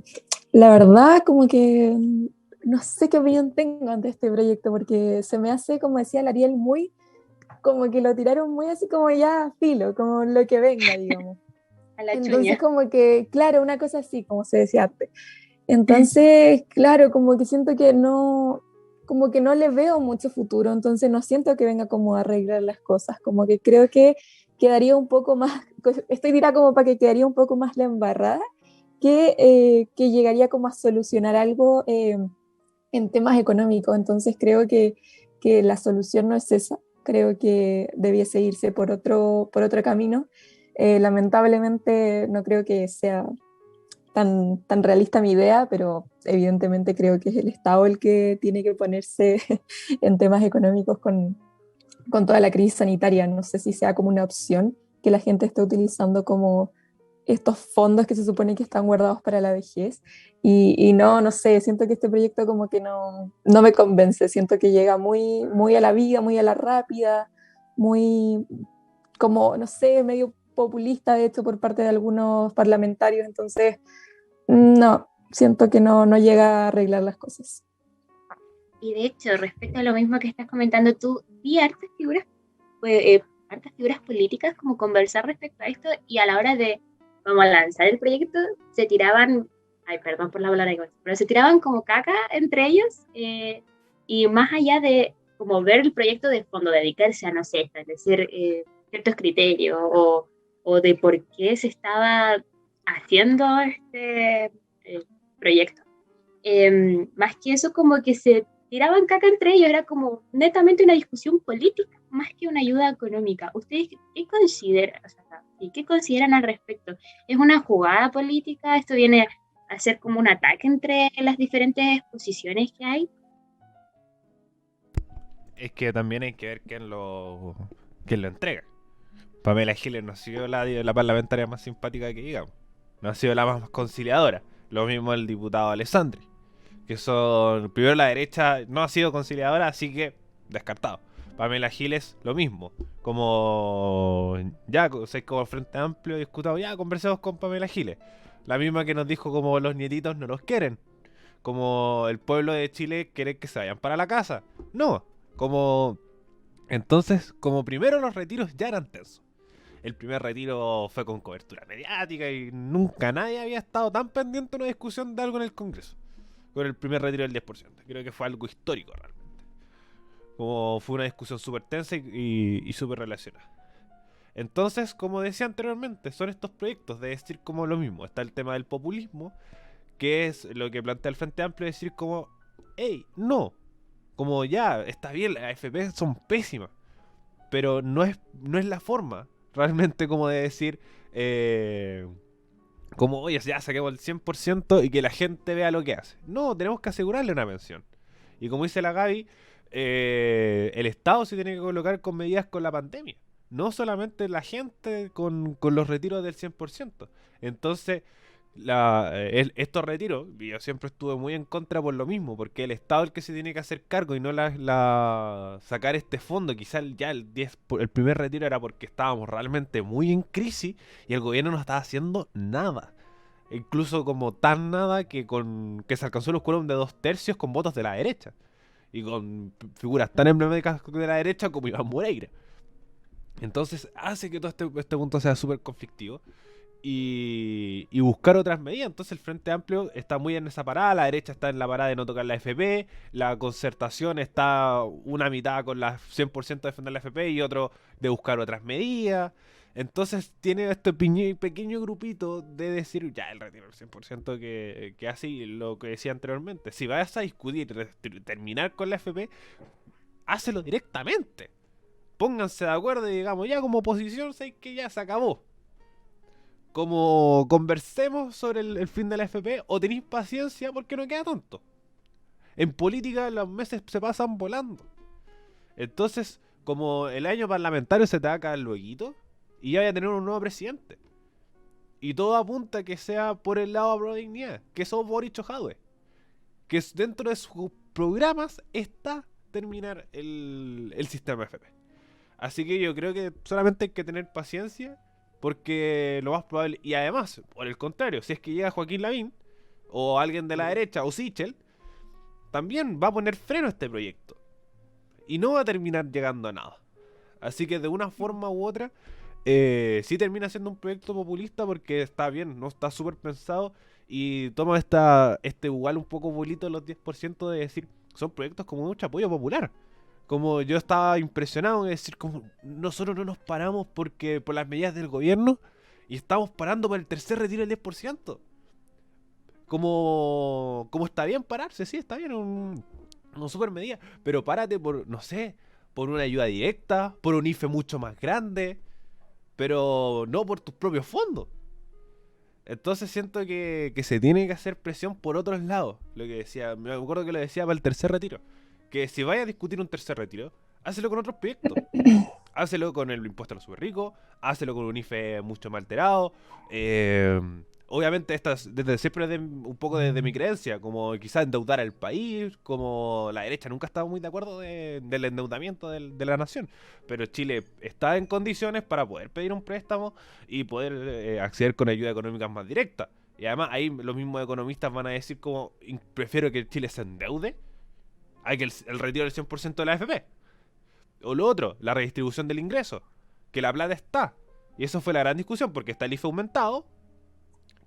la verdad como que no sé qué opinión tengo ante este proyecto porque se me hace, como decía el Ariel, muy como que lo tiraron muy así como ya filo, como lo que venga, digamos. A la Entonces chuña. como que, claro, una cosa así, como se decía antes. Entonces, claro, como que siento que no como que no le veo mucho futuro, entonces no siento que venga como a arreglar las cosas, como que creo que quedaría un poco más, estoy dirá como para que quedaría un poco más la embarrada, que llegaría como a solucionar algo en temas económicos, entonces creo que la solución no es esa, creo que debiese irse por otro camino. Lamentablemente no creo que sea tan realista mi idea, pero evidentemente creo que es el Estado el que tiene que ponerse en temas económicos con toda la crisis sanitaria. No sé si sea como una opción que la gente esté utilizando como estos fondos que se supone que están guardados para la vejez. Y no sé, siento que este proyecto como que no me convence, siento que llega muy a la vida, muy a la rápida, muy como, no sé, medio populista de hecho por parte de algunos parlamentarios, entonces no, siento que no llega a arreglar las cosas. Y de hecho, respecto a lo mismo que estás comentando tú, vi hartas figuras políticas como conversar respecto a esto y a la hora de como lanzar el proyecto se tiraban, ay, perdón por la palabra, pero se tiraban como caca entre ellos y más allá de como ver el proyecto de fondo, dedicarse a, no sé, establecer ciertos criterios o de por qué se estaba haciendo este proyecto. Más que eso, como que se tiraban caca entre ellos, era como netamente una discusión política más que una ayuda económica. ¿Ustedes qué consideran, o sea, y qué consideran al respecto? ¿Es una jugada política? ¿Esto viene a ser como un ataque entre las diferentes posiciones que hay? Es que también hay que ver quién lo entrega. Pamela Giles no ha sido la parlamentaria más simpática que digamos. No ha sido la más conciliadora. Lo mismo el diputado Alessandri. Que son, primero la derecha no ha sido conciliadora, así que descartado. Pamela Giles, lo mismo. Como ya, como Frente Amplio discutado, ya conversemos con Pamela Giles. La misma que nos dijo como los nietitos no los quieren. Como el pueblo de Chile quiere que se vayan para la casa. No, como... Entonces, como primero los retiros ya eran tensos. El primer retiro fue con cobertura mediática y nunca nadie había estado tan pendiente de una discusión de algo en el Congreso. Con el primer retiro del 10%. Creo que fue algo histórico realmente. Como fue una discusión súper tensa y súper relacionada. Entonces, como decía anteriormente, son estos proyectos de decir como lo mismo. Está el tema del populismo, que es lo que plantea el Frente Amplio, decir como, hey, no. Como ya, está bien, las AFP son pésimas. Pero no es la forma, realmente, como de decir, como, oye, ya saquemos el 100% y que la gente vea lo que hace. No, tenemos que asegurarle una pensión. Y como dice la Gaby, el Estado se tiene que colocar con medidas con la pandemia. No solamente la gente con los retiros del 100%. Entonces, estos retiros, yo siempre estuve muy en contra por lo mismo, porque el Estado es el que se tiene que hacer cargo y no sacar este fondo. Quizás ya el primer retiro era porque estábamos realmente muy en crisis y el gobierno no estaba haciendo nada. Incluso como tan nada que se alcanzó los quórum de 2/3 con votos de la derecha. Y con figuras tan emblemáticas de la derecha como Iván Moreira. Entonces hace que todo este punto sea súper conflictivo. Y buscar otras medidas. Entonces el Frente Amplio está muy en esa parada, la derecha está en la parada de no tocar la FP, la concertación está una mitad con la 100% de defender la FP y otro de buscar otras medidas. Entonces tiene este pequeño grupito de decir, ya, el retiro del 100% que así, lo que decía anteriormente. Si vas a discutir, terminar con la FP, hácelo directamente. Pónganse de acuerdo y digamos, ya como oposición, sé que ya se acabó. Como conversemos sobre el fin de la FP o tenéis paciencia porque no queda tonto. En política los meses se pasan volando. Entonces, como el año parlamentario se te va a acabar lueguito y ya vaya a tener un nuevo presidente. Y todo apunta a que sea por el lado de la dignidad, que sos Boric o Jadwe. Que dentro de sus programas está terminar el sistema FP. Así que yo creo que solamente hay que tener paciencia. Porque lo más probable, y además, por el contrario, si es que llega Joaquín Lavín, o alguien de la derecha, o Sichel, también va a poner freno a este proyecto. Y no va a terminar llegando a nada. Así que de una forma u otra, sí termina siendo un proyecto populista porque está bien, no está súper pensado, y toma este igual un poco bolito los 10% de decir, son proyectos como mucho apoyo popular. Como yo estaba impresionado en decir, como nosotros no nos paramos por las medidas del gobierno y estamos parando por el tercer retiro del 10%. Como está bien pararse, sí, está bien, una super medida, pero párate por, no sé, por una ayuda directa, por un IFE mucho más grande, pero no por tus propios fondos. Entonces siento que se tiene que hacer presión por otros lados. Lo que decía, me acuerdo que lo decía para el tercer retiro. Que si vaya a discutir un tercer retiro, hácelo con otros proyectos. Hácelo con el impuesto a los super ricos, hácelo con un IFE mucho más alterado. Obviamente desde siempre un poco desde mi creencia, como quizás endeudar al país, como la derecha nunca ha estado muy de acuerdo del endeudamiento de la nación, pero Chile está en condiciones para poder pedir un préstamo y poder acceder con ayuda económica más directa. Y además ahí los mismos economistas van a decir como prefiero que Chile se endeude a que el retiro del 100% de la AFP. O lo otro, la redistribución del ingreso, que la plata está. Y eso fue la gran discusión, porque está el IFE aumentado,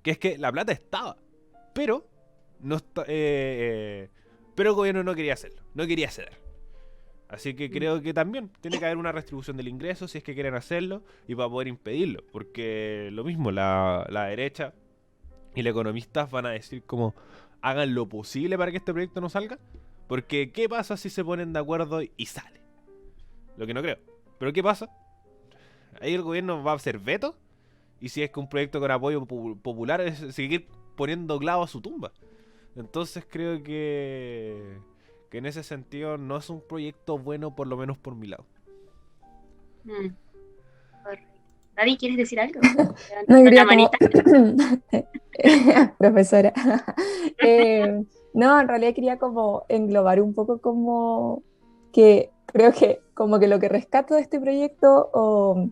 que es que la plata estaba, pero no pero el gobierno no quería hacerlo, no quería ceder. Así que creo que también tiene que haber una redistribución del ingreso si es que quieren hacerlo y para poder impedirlo, porque lo mismo, la derecha y los economistas van a decir como hagan lo posible para que este proyecto no salga, porque ¿qué pasa si se ponen de acuerdo y sale? Lo que no creo. Pero ¿qué pasa? Ahí el gobierno va a hacer veto. Y si es que un proyecto con apoyo popular es seguir poniendo clavo a su tumba. Entonces creo que en ese sentido no es un proyecto bueno, por lo menos por mi lado. Correcto. David, ¿quieres decir algo? No, Levanta quería la como... manita. Profesora. No, en realidad quería como englobar un poco como que creo que como que lo que rescato de este proyecto, o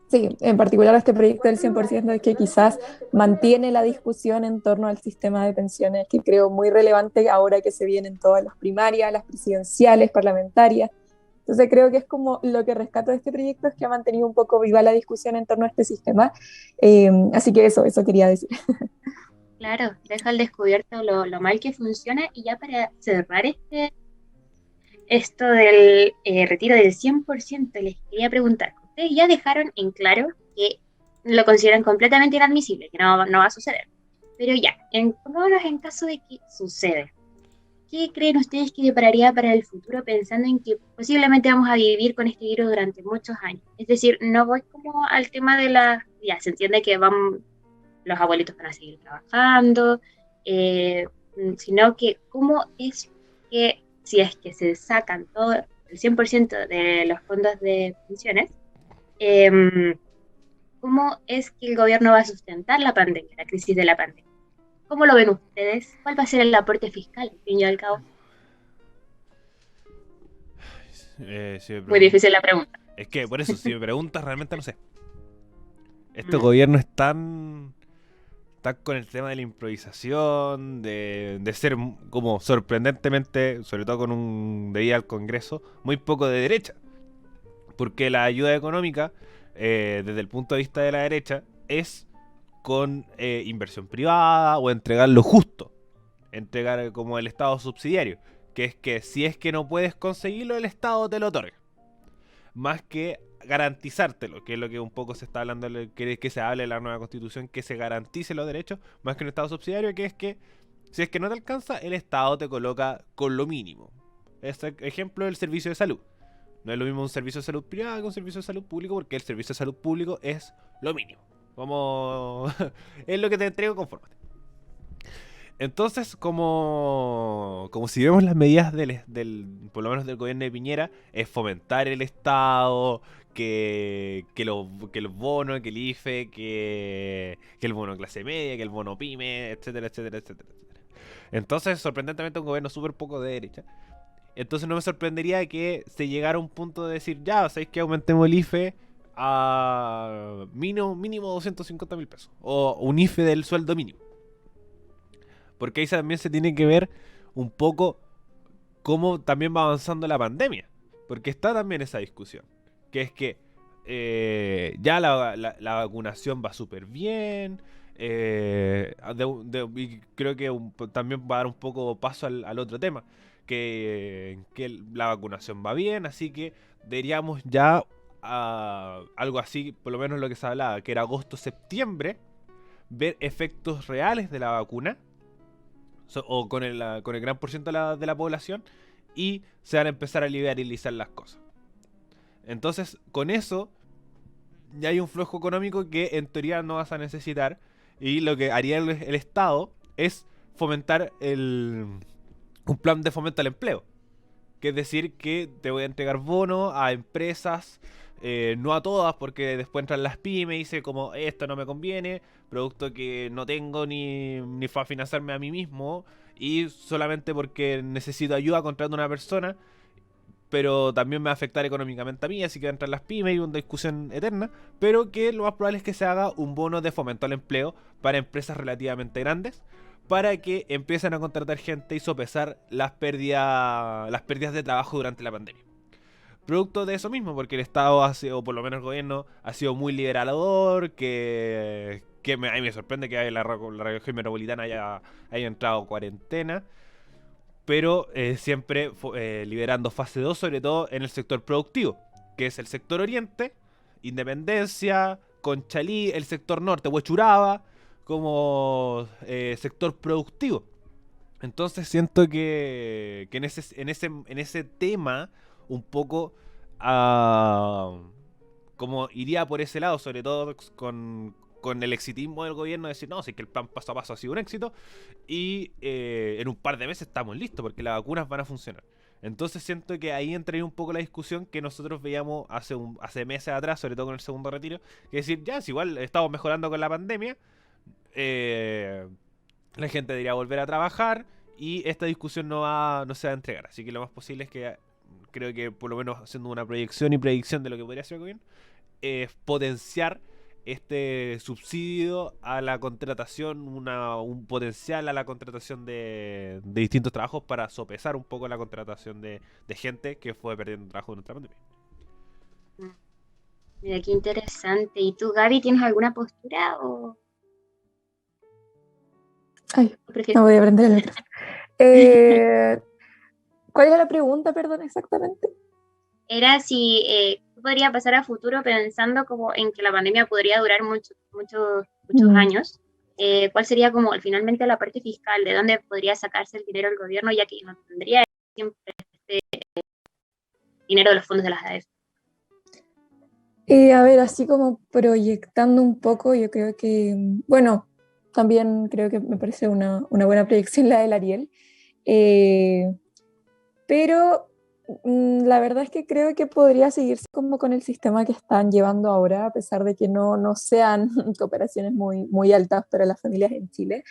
sí, en particular este proyecto del 100%, es que quizás mantiene la discusión en torno al sistema de pensiones, que creo muy relevante ahora que se vienen todas las primarias, las presidenciales, parlamentarias. Entonces creo que es como lo que rescato de este proyecto, es que ha mantenido un poco viva la discusión en torno a este sistema. Así que eso quería decir. Claro, deja al descubierto lo mal que funciona. Y ya para cerrar esto del retiro del 100%, les quería preguntar, ustedes ya dejaron en claro que lo consideran completamente inadmisible, que no va a suceder. Pero ya, pongámonos en caso de que sucede. ¿Qué creen ustedes que depararía para el futuro, pensando en que posiblemente vamos a vivir con este virus durante muchos años? Es decir, no voy como al tema de ya se entiende que los abuelitos van a seguir trabajando, sino que cómo es que si es que se sacan todo el 100% de los fondos de pensiones, ¿cómo es que el gobierno va a sustentar la pandemia, la crisis de la pandemia? ¿Cómo lo ven ustedes? ¿Cuál va a ser el aporte fiscal, al fin y al cabo? Muy difícil la pregunta. Es que por eso, si me preguntas, realmente no sé. Este gobierno es tan con el tema de la improvisación, de ser como sorprendentemente, sobre todo con un debido al Congreso, muy poco de derecha. Porque la ayuda económica, desde el punto de vista de la derecha, es con inversión privada o entregar lo justo. Entregar como el Estado subsidiario. Que es que si es que no puedes conseguirlo, el Estado te lo otorga. Más que garantizártelo, que es lo que un poco se está hablando, que se hable en la nueva constitución, que se garantice los derechos, más que un Estado subsidiario, que es que si es que no te alcanza, el Estado te coloca con lo mínimo. Este ejemplo del servicio de salud. No es lo mismo un servicio de salud privado que un servicio de salud público, porque el servicio de salud público es lo mínimo. Es lo que te entrego, confórmate. Entonces, como si vemos las medidas por lo menos del gobierno de Piñera, es fomentar el Estado, que los bonos, que el IFE, que el bono clase media, que el bono pyme, etcétera, etcétera, etcétera, etcétera. Entonces, sorprendentemente, un gobierno súper poco de derecha. Entonces no me sorprendería que se llegara a un punto de decir, ya, ¿sabéis que aumentemos el IFE a mínimo 250.000 pesos? O un IFE del sueldo mínimo. Porque ahí también se tiene que ver un poco cómo también va avanzando la pandemia. Porque está también esa discusión. Que es que ya la vacunación va súper bien. y creo que también va a dar un poco paso al otro tema, que la vacunación va bien, así que deberíamos ya algo así, por lo menos lo que se hablaba, que era agosto-septiembre, ver efectos reales de la vacuna, o con el gran por ciento de la población, y se van a empezar a liberalizar las cosas. Entonces, con eso, ya hay un flujo económico que en teoría no vas a necesitar, y lo que haría el Estado es fomentar un plan de fomento al empleo. Que es decir, que te voy a entregar bonos a empresas, no a todas, porque después entran las pymes y dice como, esto no me conviene, producto que no tengo ni para financiarme a mí mismo, y solamente porque necesito ayuda contratando a una persona, pero también me va a afectar económicamente a mí, así que entran las pymes y una discusión eterna, pero que lo más probable es que se haga un bono de fomento al empleo para empresas relativamente grandes, para que empiecen a contratar gente y sopesar las pérdidas de trabajo durante la pandemia. Producto de eso mismo, porque el Estado, o por lo menos el gobierno, ha sido muy liberador, a mí me sorprende que la región metropolitana haya entrado en cuarentena, pero siempre liberando fase 2, sobre todo en el sector productivo, que es el sector oriente, Independencia, Conchalí, el sector norte, Huechuraba, como sector productivo. Entonces siento que en ese tema un poco como iría por ese lado, sobre todo con el exitismo del gobierno, decir, no, sí que el plan paso a paso ha sido un éxito, y en un par de meses estamos listos porque las vacunas van a funcionar. Entonces siento que ahí entraría un poco la discusión que nosotros veíamos hace meses atrás, sobre todo con el segundo retiro, que es decir, ya, si igual estamos mejorando con la pandemia, eh, la gente debería volver a trabajar y esta discusión no se va a entregar. Así que lo más posible es que, creo que por lo menos haciendo una proyección y predicción de lo que podría ser el gobierno, potenciar este subsidio a la contratación, un potencial a la contratación de distintos trabajos para sopesar un poco la contratación de gente que fue perdiendo trabajo durante la pandemia. Mira, qué interesante. ¿Y tú, Gaby, tienes alguna postura o Ay, prefieres? no voy a aprender el micrófono. ¿Cuál era la pregunta, perdón, exactamente? Era si podría pasar a futuro pensando como en que la pandemia podría durar muchos años. ¿Cuál sería como finalmente la parte fiscal? ¿De dónde podría sacarse el dinero el gobierno, ya que no tendría siempre este dinero de los fondos de las AES? A ver, así como proyectando un poco, yo creo que, bueno, también creo que me parece una buena proyección la del Ariel, pero la verdad es que creo que podría seguirse como con el sistema que están llevando ahora, a pesar de que no sean cooperaciones muy altas para las familias en Chile.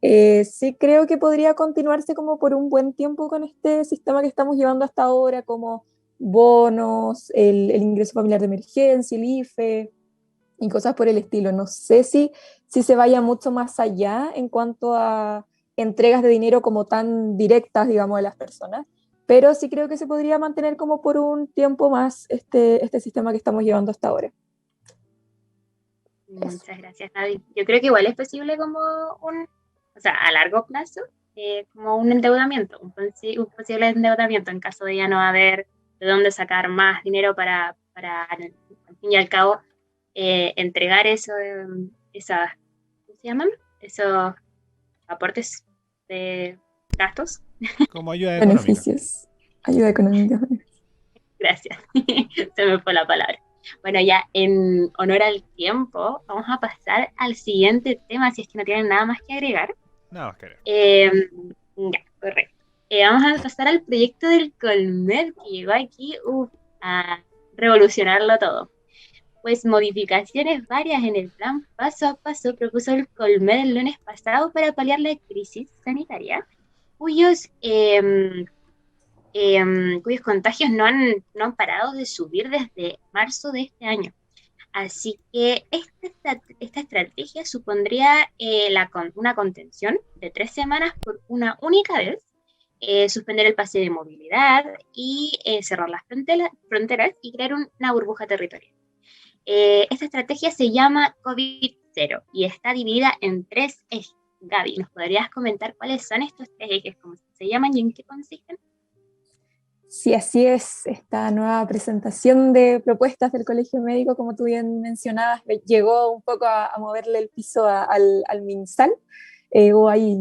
Sí creo que podría continuarse como por un buen tiempo con este sistema que estamos llevando hasta ahora, como bonos, el ingreso familiar de emergencia, el IFE y cosas por el estilo. No sé si se vaya mucho más allá en cuanto a entregas de dinero como tan directas, digamos, a las personas, pero sí creo que se podría mantener como por un tiempo más este sistema que estamos llevando hasta ahora. Muchas gracias, Gaby. Yo creo que igual es posible como o sea, a largo plazo, como un endeudamiento, un posible endeudamiento en caso de ya no haber de dónde sacar más dinero para al fin y al cabo, entregar ¿cómo se llaman? Esos aportes de gastos. Como ayuda económica. Beneficios, ayuda económica. Gracias, se me fue la palabra. Bueno, ya en honor al tiempo, vamos a pasar al siguiente tema, si es que no tienen nada más que agregar. Nada más que agregar. Ya, correcto. Vamos a pasar al proyecto del Colmed, que llegó aquí a revolucionarlo todo. Pues modificaciones varias en el plan paso a paso propuso el Colmed el lunes pasado para paliar la crisis sanitaria, cuyos contagios no han parado de subir desde marzo de este año. Así que esta estrategia supondría una contención de 3 semanas por una única vez, suspender el pase de movilidad y cerrar las fronteras y crear una burbuja territorial. Esta estrategia se llama COVID cero y está dividida en 3 ejes. Gaby, ¿nos podrías comentar cuáles son estos 3 ejes, cómo se llaman y en qué consisten? Sí, así es, esta nueva presentación de propuestas del Colegio Médico, como tú bien mencionabas, llegó un poco a moverle el piso al MinSal. Hubo ahí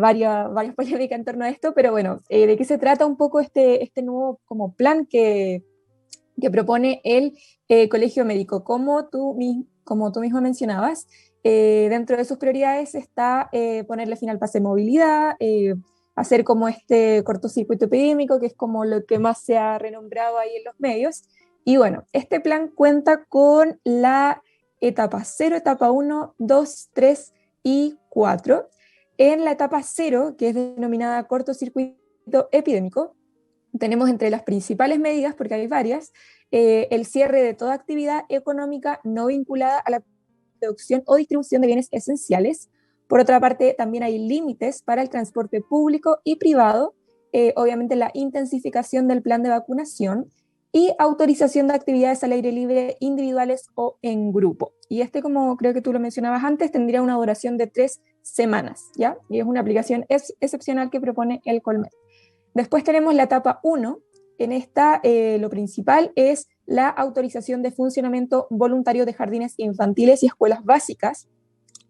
varias polémicas en torno a esto, pero bueno, ¿de qué se trata un poco este nuevo como plan que propone el Colegio Médico? Como tú mismo mencionabas, dentro de sus prioridades está ponerle fin al pase de movilidad, hacer como este cortocircuito epidémico, que es como lo que más se ha renombrado ahí en los medios. Y bueno, este plan cuenta con la etapa 0, etapa 1, 2, 3 y 4. En la etapa 0, que es denominada cortocircuito epidémico, tenemos entre las principales medidas, porque hay varias, el cierre de toda actividad económica no vinculada a la producción o distribución de bienes esenciales. Por otra parte, también hay límites para el transporte público y privado, obviamente la intensificación del plan de vacunación y autorización de actividades al aire libre individuales o en grupo. Y como creo que tú lo mencionabas antes, tendría una duración de 3 semanas, ¿ya? Y es una aplicación excepcional que propone el Colmed. Después tenemos la etapa 1. En esta lo principal es la autorización de funcionamiento voluntario de jardines infantiles y escuelas básicas,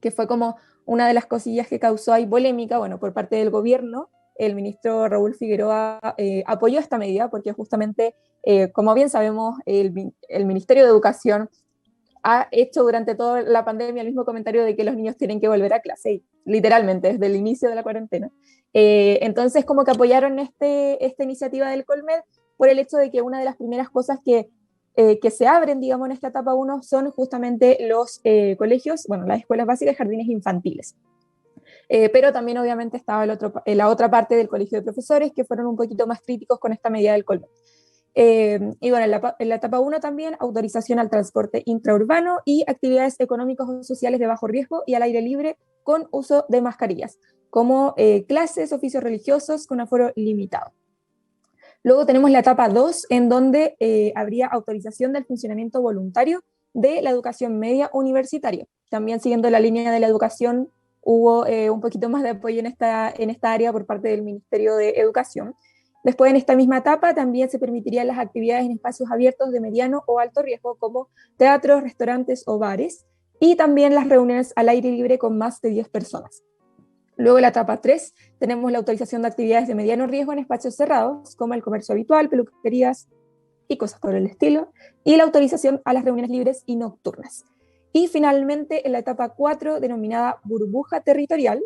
que fue como una de las cosillas que causó ahí polémica, bueno, por parte del gobierno. El ministro Raúl Figueroa apoyó esta medida porque justamente, como bien sabemos, el Ministerio de Educación ha hecho durante toda la pandemia el mismo comentario de que los niños tienen que volver a clase, literalmente, desde el inicio de la cuarentena. Entonces, como que apoyaron esta iniciativa del Colmed por el hecho de que una de las primeras cosas que se abren, digamos, en esta etapa 1 son justamente los colegios, bueno, las escuelas básicas y jardines infantiles. Pero también obviamente estaba la otra parte del colegio de profesores que fueron un poquito más críticos con esta medida del Colmed. Y bueno, en la etapa 1 también, autorización al transporte intraurbano y actividades económicas o sociales de bajo riesgo y al aire libre con uso de mascarillas, como clases, oficios religiosos con aforo limitado. Luego tenemos la etapa 2, en donde habría autorización del funcionamiento voluntario de la educación media universitaria. También siguiendo la línea de la educación, hubo un poquito más de apoyo en esta área por parte del Ministerio de Educación. Después, en esta misma etapa, también se permitirían las actividades en espacios abiertos de mediano o alto riesgo, como teatros, restaurantes o bares, y también las reuniones al aire libre con más de 10 personas. Luego, en la etapa 3, tenemos la autorización de actividades de mediano riesgo en espacios cerrados, como el comercio habitual, peluquerías y cosas por el estilo, y la autorización a las reuniones libres y nocturnas. Y finalmente, en la etapa 4, denominada burbuja territorial,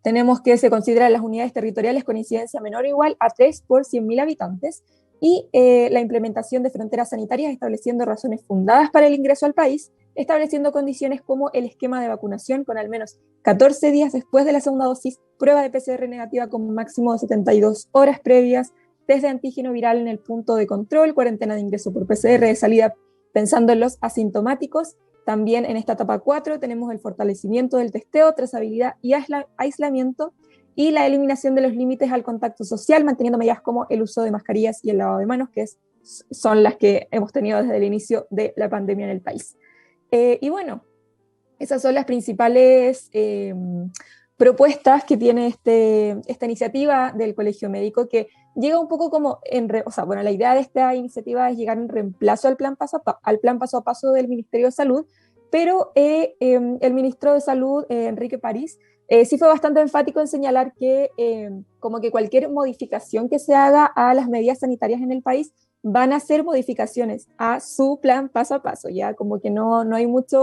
tenemos que se consideran las unidades territoriales con incidencia menor o igual a 3 por 100.000 habitantes y la implementación de fronteras sanitarias estableciendo razones fundadas para el ingreso al país, estableciendo condiciones como el esquema de vacunación con al menos 14 días después de la segunda dosis, prueba de PCR negativa con un máximo de 72 horas previas, test de antígeno viral en el punto de control, cuarentena de ingreso por PCR de salida pensando en los asintomáticos. También en esta etapa 4 tenemos el fortalecimiento del testeo, trazabilidad y aislamiento y la eliminación de los límites al contacto social, manteniendo medidas como el uso de mascarillas y el lavado de manos, que son las que hemos tenido desde el inicio de la pandemia en el país. Y bueno, esas son las principales propuestas que tiene esta iniciativa del Colegio Médico, que llega un poco como la idea de esta iniciativa es llegar en reemplazo al plan paso a paso del Ministerio de Salud, pero el ministro de Salud, Enrique París, sí fue bastante enfático en señalar que como que cualquier modificación que se haga a las medidas sanitarias en el país van a ser modificaciones a su plan paso a paso, ya como que no hay mucha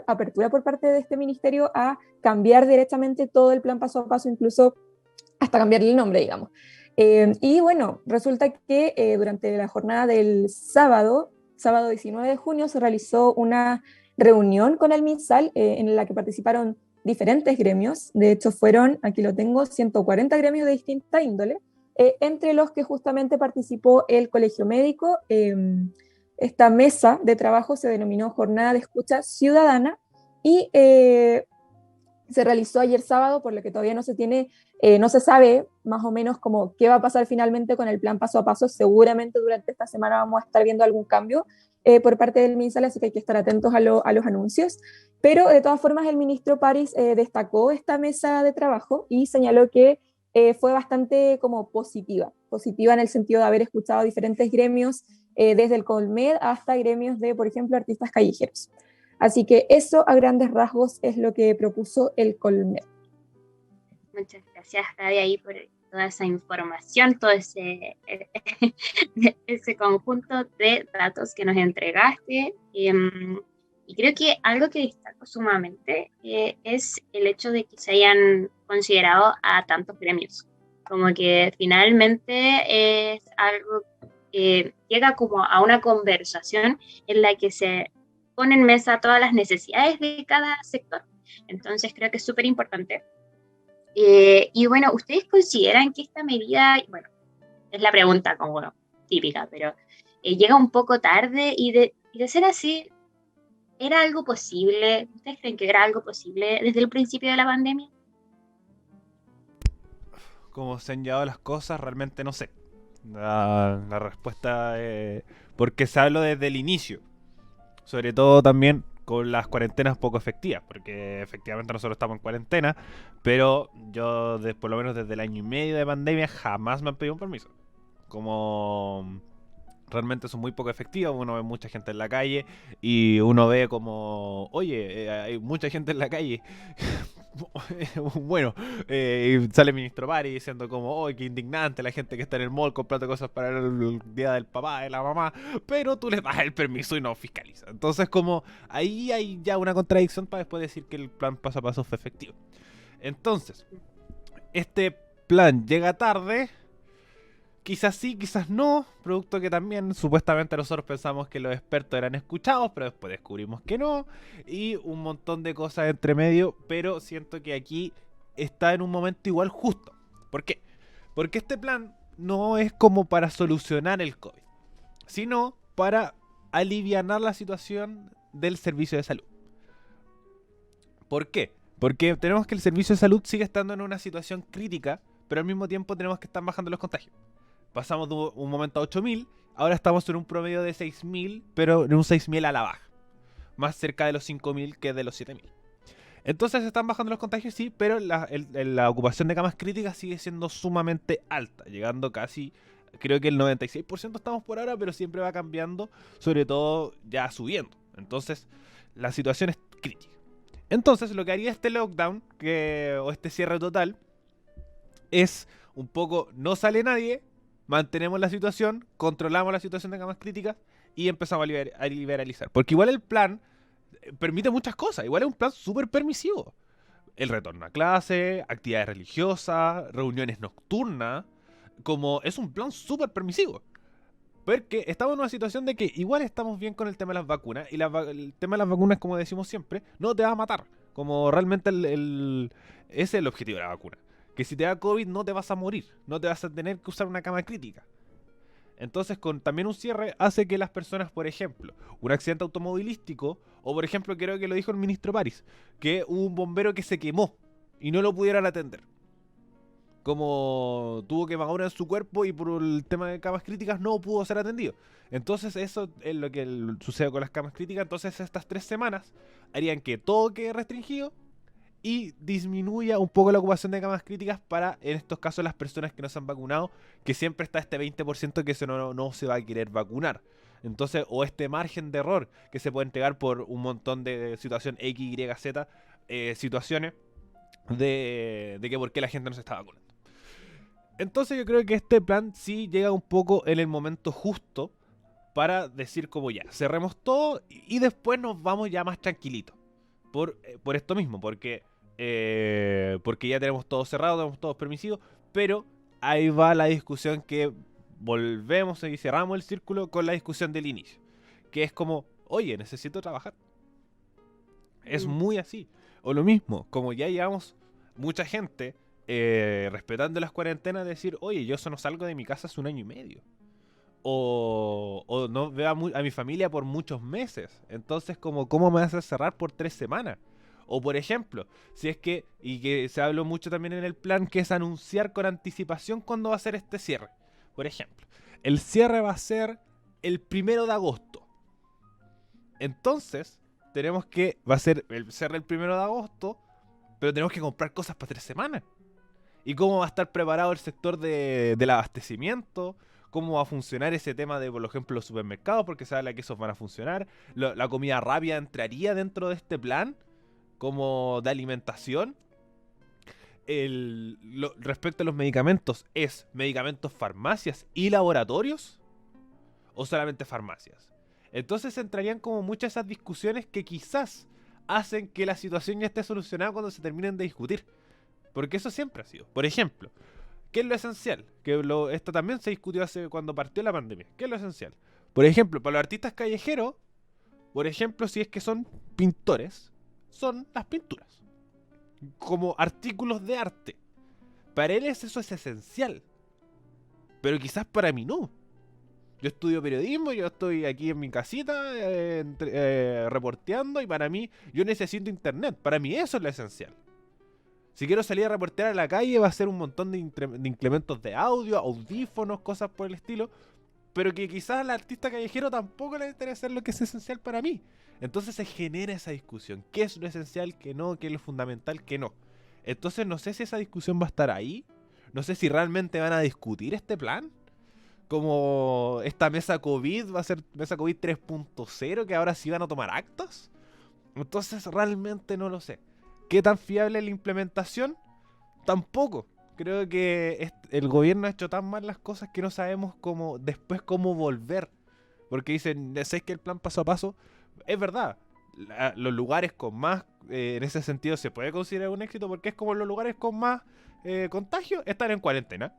apertura por parte de este ministerio a cambiar directamente todo el plan paso a paso, incluso hasta cambiarle el nombre, digamos. Y bueno, resulta que durante la jornada del sábado 19 de junio, se realizó una reunión con el MinSal en la que participaron diferentes gremios. De hecho, fueron, aquí lo tengo, 140 gremios de distinta índole, entre los que justamente participó el Colegio Médico. Esta mesa de trabajo se denominó Jornada de Escucha Ciudadana y se se realizó ayer sábado, por lo que todavía no se sabe más o menos como qué va a pasar finalmente con el plan paso a paso. Seguramente durante esta semana vamos a estar viendo algún cambio por parte del MinSal, así que hay que estar atentos a los anuncios. Pero de todas formas el ministro París destacó esta mesa de trabajo y señaló que fue bastante como positiva en el sentido de haber escuchado diferentes gremios, desde el Colmed hasta gremios de, por ejemplo, artistas callejeros. Así que eso a grandes rasgos es lo que propuso el Colmed. Muchas gracias, Gaby, ahí por toda esa información, todo ese conjunto de datos que nos entregaste. Y creo que algo que destaco sumamente es el hecho de que se hayan considerado a tantos gremios. Como que finalmente es algo que llega como a una conversación en la que se pone en mesa todas las necesidades de cada sector. Entonces creo que es súper importante. Y bueno, ¿ustedes consideran que esta medida, bueno, es la pregunta como típica, pero llega un poco tarde y de ser así, ¿era algo posible? ¿Ustedes creen que era algo posible desde el principio de la pandemia? Cómo se han llevado las cosas, realmente no sé. La respuesta es porque se habló desde el inicio. Sobre todo también con las cuarentenas poco efectivas, porque efectivamente nosotros estamos en cuarentena, pero yo por lo menos desde el año y medio de pandemia jamás me han pedido un permiso. Como realmente son muy poco efectivas, uno ve mucha gente en la calle y uno ve como, oye, hay mucha gente en la calle. Bueno, sale el ministro Pari diciendo como, oh, qué indignante la gente que está en el mall comprando cosas para el día del papá, de la mamá, pero tú les das el permiso y no fiscalizas. Entonces como ahí hay ya una contradicción para después decir que el plan paso a paso fue efectivo. Entonces, este plan llega tarde. Quizás sí, quizás no, producto que también supuestamente nosotros pensamos que los expertos eran escuchados, pero después descubrimos que no, y un montón de cosas entre medio, pero siento que aquí está en un momento igual justo. ¿Por qué? Porque este plan no es como para solucionar el COVID, sino para alivianar la situación del servicio de salud. ¿Por qué? Porque tenemos que el servicio de salud sigue estando en una situación crítica, pero al mismo tiempo tenemos que estar bajando los contagios. Pasamos de un momento a 8.000, ahora estamos en un promedio de 6.000, pero en un 6.000 a la baja. Más cerca de los 5.000 que de los 7.000. Entonces están bajando los contagios, sí, pero la ocupación de camas críticas sigue siendo sumamente alta, llegando casi, creo que el 96% estamos por ahora, pero siempre va cambiando, sobre todo ya subiendo. Entonces la situación es crítica. Entonces lo que haría este lockdown, o este cierre total, es un poco, no sale nadie, mantenemos la situación, controlamos la situación de camas críticas y empezamos a liberalizar. Porque igual el plan permite muchas cosas, igual es un plan súper permisivo. El retorno a clase, actividades religiosas, reuniones nocturnas, como es un plan súper permisivo. Porque estamos en una situación de que igual estamos bien con el tema de las vacunas, y el tema de las vacunas, como decimos siempre, no te va a matar. Como realmente ese es el objetivo de la vacuna. Que si te da COVID no te vas a morir, no te vas a tener que usar una cama crítica. Entonces con también un cierre hace que las personas, por ejemplo, un accidente automovilístico, o por ejemplo creo que lo dijo el ministro París, que hubo un bombero que se quemó y no lo pudieran atender. Como tuvo quemadura en su cuerpo y por el tema de camas críticas no pudo ser atendido. Entonces eso es lo que sucede con las camas críticas. Entonces estas 3 semanas harían que todo quede restringido y disminuya un poco la ocupación de camas críticas para, en estos casos, las personas que no se han vacunado, que siempre está este 20% que no se va a querer vacunar. Entonces, o este margen de error que se puede entregar por un montón de situación X, Y, Z, situaciones de que por qué la gente no se está vacunando. Entonces yo creo que este plan sí llega un poco en el momento justo para decir como ya, cerremos todo y después nos vamos ya más tranquilitos. Por esto mismo, porque ya tenemos todo cerrado, tenemos todo permisivo, pero ahí va la discusión que volvemos y cerramos el círculo con la discusión del inicio, que es como, oye, necesito trabajar. Es muy así. O lo mismo, como ya llevamos mucha gente respetando las cuarentenas, decir, oye, yo no salgo de mi casa hace 1 año y medio. O no veo a mi familia por muchos meses. Entonces, ¿cómo me vas a cerrar por 3 semanas? O por ejemplo, si es que, y que se habló mucho también en el plan, que es anunciar con anticipación cuándo va a ser este cierre. Por ejemplo, el cierre va a ser el 1 de agosto. Entonces, va a ser el cierre el 1 de agosto, pero tenemos que comprar cosas para 3 semanas. ¿Y cómo va a estar preparado el sector del abastecimiento? ¿Cómo va a funcionar ese tema de, por ejemplo, los supermercados? Porque se habla que esos van a funcionar. La comida rápida entraría dentro de este plan como de alimentación. Respecto a los medicamentos, ¿es medicamentos, farmacias y laboratorios? ¿O solamente farmacias? Entonces entrarían como muchas esas discusiones que quizás hacen que la situación ya esté solucionada cuando se terminen de discutir. Porque eso siempre ha sido. Por ejemplo, ¿qué es lo esencial? Esto también se discutió hace cuando partió la pandemia. ¿Qué es lo esencial? Por ejemplo, para los artistas callejeros, por ejemplo, si es que son pintores, son las pinturas. Como artículos de arte. Para él eso es esencial. Pero quizás para mí no. Yo estudio periodismo, yo estoy aquí en mi casita reporteando y para mí, yo necesito internet. Para mí eso es lo esencial. Si quiero salir a reportear a la calle va a ser un montón de implementos de audio, audífonos, cosas por el estilo. Pero que quizás al artista callejero tampoco le interesa lo que es esencial para mí. Entonces se genera esa discusión. ¿Qué es lo esencial, qué no? ¿Qué es lo fundamental, qué no? Entonces no sé si esa discusión va a estar ahí. No sé si realmente van a discutir este plan. Como esta mesa COVID va a ser mesa COVID 3.0, que ahora sí van a tomar actas. Entonces realmente no lo sé. ¿Qué tan fiable es la implementación? Tampoco. Creo que el gobierno ha hecho tan mal las cosas que no sabemos después cómo volver. Porque dicen, ¿sabes que el plan paso a paso? Es verdad. Los lugares con más, en ese sentido, se puede considerar un éxito porque es como los lugares con más contagio están en cuarentena.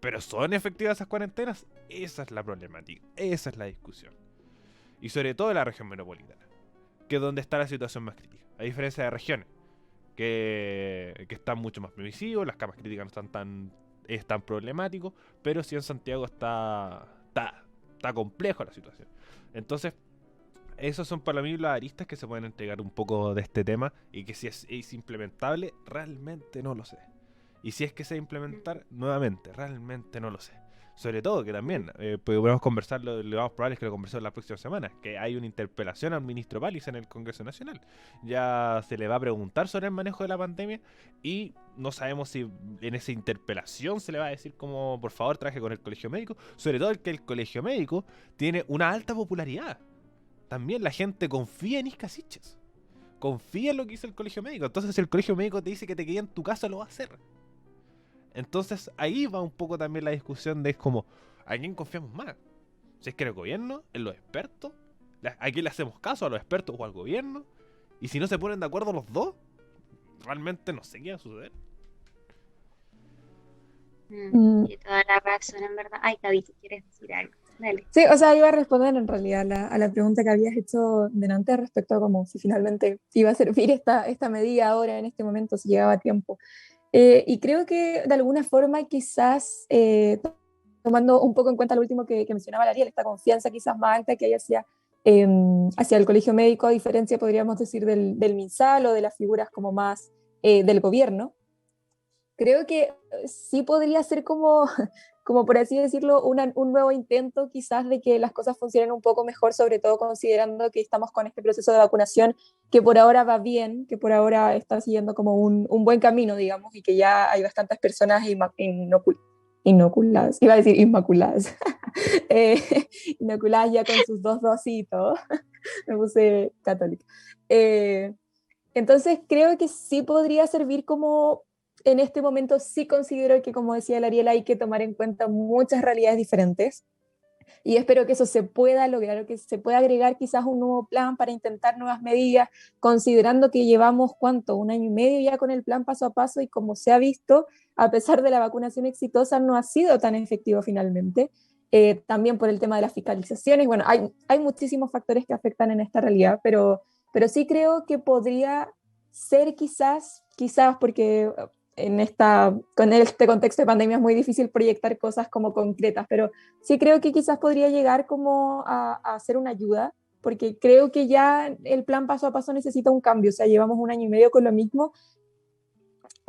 ¿Pero son efectivas esas cuarentenas? Esa es la problemática. Esa es la discusión. Y sobre todo en la región metropolitana, que es donde está la situación más crítica. A diferencia de regiones que están mucho más permisivos, las camas críticas no están tan problemáticos, pero sí en Santiago está complejo la situación. Entonces, esos son para mí las aristas que se pueden entregar un poco de este tema, y que si es implementable, realmente no lo sé. Y si es que se va a implementar, nuevamente, realmente no lo sé. Sobre todo que también, podemos conversarlo, lo más probable es que lo conversemos la próxima semana, que hay una interpelación al ministro Valls en el Congreso Nacional. Ya se le va a preguntar sobre el manejo de la pandemia y no sabemos si en esa interpelación se le va a decir como, por favor, trabaje con el colegio médico. Sobre todo que el colegio médico tiene una alta popularidad. También la gente confía en Isca Siches. Confía en lo que dice el colegio médico. Entonces si el colegio médico te dice que te quede en tu casa, lo va a hacer. Entonces ahí va un poco también la discusión de como, ¿a quién confiamos más? Si es que en el gobierno, en los expertos, ¿a quién le hacemos caso? ¿A los expertos o al gobierno? Y si no se ponen de acuerdo los dos, realmente no sé qué va a suceder. Tiene toda la razón, en verdad. Ay, Gaby, si quieres decir algo, dale. Sí, o sea, iba a responder en realidad a la pregunta que habías hecho delante respecto a cómo si finalmente iba a servir esta medida ahora, en este momento, si llegaba a tiempo. Y creo que de alguna forma quizás, tomando un poco en cuenta lo último que mencionaba Ariel, esta confianza quizás más alta que hay hacia el colegio médico, a diferencia, podríamos decir, del MinSal o de las figuras como más del gobierno, creo que sí podría ser como, como por así decirlo, un nuevo intento quizás de que las cosas funcionen un poco mejor, sobre todo considerando que estamos con este proceso de vacunación que por ahora va bien, que por ahora está siguiendo como un buen camino, digamos, y que ya hay bastantes personas inoculadas, iba a decir inmaculadas, eh, inoculadas ya con sus 2 dositos, me puse católica. Entonces creo que sí podría servir como, en este momento sí considero que, como decía la Ariel, hay que tomar en cuenta muchas realidades diferentes y espero que eso se pueda lograr, o que se pueda agregar quizás un nuevo plan para intentar nuevas medidas, considerando que llevamos, ¿cuánto? 1 año y medio ya con el plan paso a paso, y como se ha visto, a pesar de la vacunación exitosa, no ha sido tan efectivo finalmente. También por el tema de las fiscalizaciones. Bueno, hay muchísimos factores que afectan en esta realidad, pero sí creo que podría ser quizás porque con este contexto de pandemia es muy difícil proyectar cosas como concretas, pero sí creo que quizás podría llegar como a ser una ayuda porque creo que ya el plan paso a paso necesita un cambio. O sea, llevamos 1 año y medio con lo mismo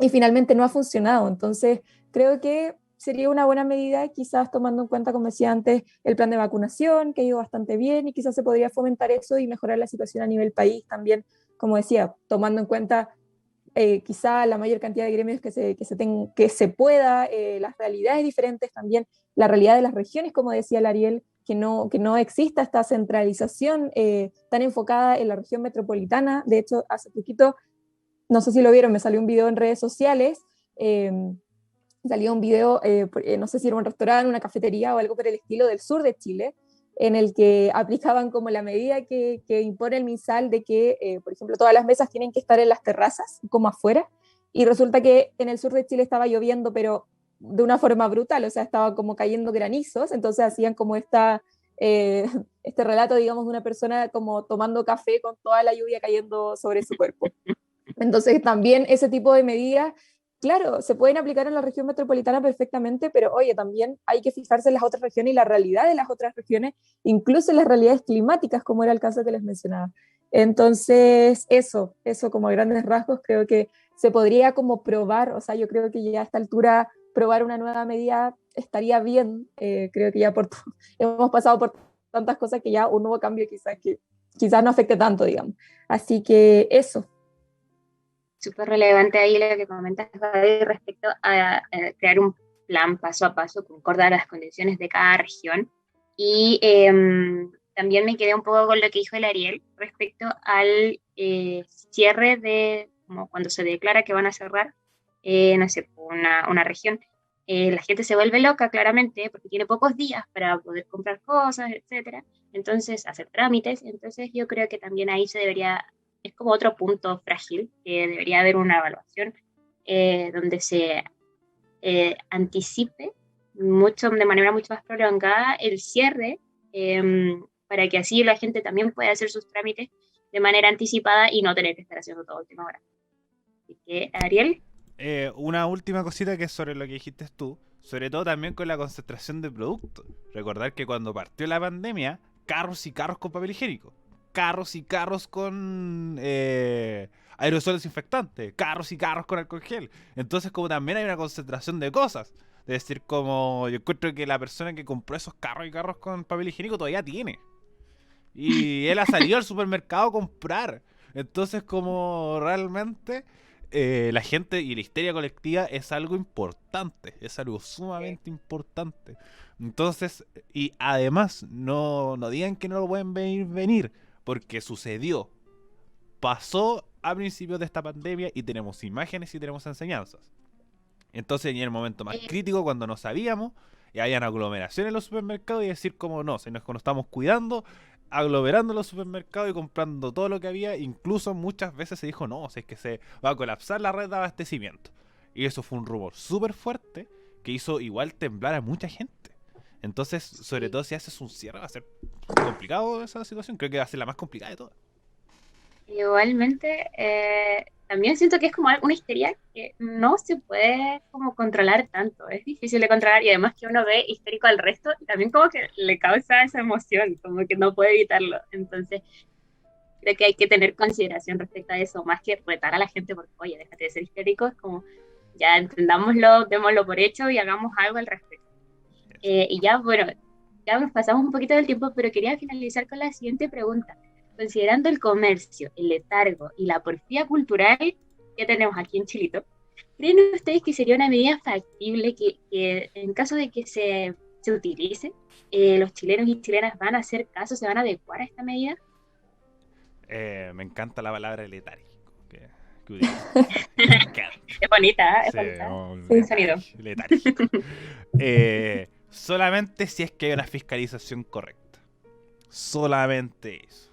y finalmente no ha funcionado. Entonces, creo que sería una buena medida, quizás tomando en cuenta, como decía antes, el plan de vacunación, que ha ido bastante bien, y quizás se podría fomentar eso y mejorar la situación a nivel país también, como decía, tomando en cuenta quizá la mayor cantidad de gremios que se pueda, las realidades diferentes también, la realidad de las regiones, como decía el Ariel, que no exista esta centralización tan enfocada en la región metropolitana. De hecho, hace poquito, no sé si lo vieron, me salió un video en redes sociales, salió un video, no sé si era un restaurante, una cafetería o algo por el estilo del sur de Chile, en el que aplicaban como la medida que impone el MinSal de que, por ejemplo, todas las mesas tienen que estar en las terrazas, como afuera, y resulta que en el sur de Chile estaba lloviendo, pero de una forma brutal, o sea, estaba como cayendo granizos, entonces hacían como eh, este relato, digamos, de una persona como tomando café con toda la lluvia cayendo sobre su cuerpo. Entonces, también ese tipo de medidas, claro, se pueden aplicar en la región metropolitana perfectamente, pero oye, también hay que fijarse en las otras regiones y la realidad de las otras regiones, incluso en las realidades climáticas, como era el caso que les mencionaba. Entonces, eso como a grandes rasgos, creo que se podría como probar, o sea, yo creo que ya a esta altura probar una nueva medida estaría bien. Creo que ya hemos pasado por tantas cosas que ya un nuevo cambio quizás no afecte tanto, digamos. Así que eso. Súper relevante ahí lo que comentas, Gaby, respecto a crear un plan paso a paso, concordar las condiciones de cada región. Y también me quedé un poco con lo que dijo el Ariel respecto al cierre de, como cuando se declara que van a cerrar, no sé, una región. La gente se vuelve loca, claramente, porque tiene pocos días para poder comprar cosas, etcétera. Entonces, hacer trámites. Entonces, yo creo que también ahí es como otro punto frágil, que debería haber una evaluación donde se anticipe de manera mucho más prolongada el cierre, para que así la gente también pueda hacer sus trámites de manera anticipada y no tener que estar haciendo todo a última hora. Así que, Ariel. Una última cosita que es sobre lo que dijiste tú, sobre todo también con la concentración de productos. Recordar que cuando partió la pandemia, carros y carros con papel higiénico, carros y carros con aerosol desinfectante, carros y carros con alcohol gel. Entonces, como también hay una concentración de cosas. Es decir, como yo encuentro que la persona que compró esos carros y carros con papel higiénico todavía tiene. Y él ha salido al supermercado a comprar. Entonces, como realmente la gente y la histeria colectiva es algo importante, es algo sumamente importante. Entonces, y además, no digan que no lo pueden venir, porque sucedió. Pasó a principios de esta pandemia y tenemos imágenes y tenemos enseñanzas. Entonces, en el momento más crítico, cuando no sabíamos, y hayan aglomeraciones en los supermercados y decir como no, si nos estamos cuidando, aglomerando los supermercados y comprando todo lo que había. Incluso muchas veces se dijo no, si es que se va a colapsar la red de abastecimiento. Y eso fue un rumor súper fuerte que hizo igual temblar a mucha gente. Entonces, sobre todo si haces un cierre, va a ser complicado esa situación. Creo que va a ser la más complicada de todas. Igualmente, también siento que es como una histeria que no se puede como controlar tanto, es difícil de controlar, y además que uno ve histérico al resto y también como que le causa esa emoción, como que no puede evitarlo. Entonces, creo que hay que tener consideración respecto a eso, más que retar a la gente porque, oye, déjate de ser histérico, es como, ya entendámoslo, démoslo por hecho y hagamos algo al respecto. Y ya, bueno, ya nos pasamos un poquito del tiempo, pero quería finalizar con la siguiente pregunta. Considerando el comercio, el letargo y la porfía cultural que tenemos aquí en Chilito, ¿creen ustedes que sería una medida factible que en caso de que se utilice, los chilenos y chilenas van a hacer caso, se van a adecuar a esta medida? Me encanta la palabra letárgico que utiliza. Es bonita, es Sí, bonita. no, Un sonido. letárgico. Solamente si es que hay una fiscalización correcta. Solamente eso.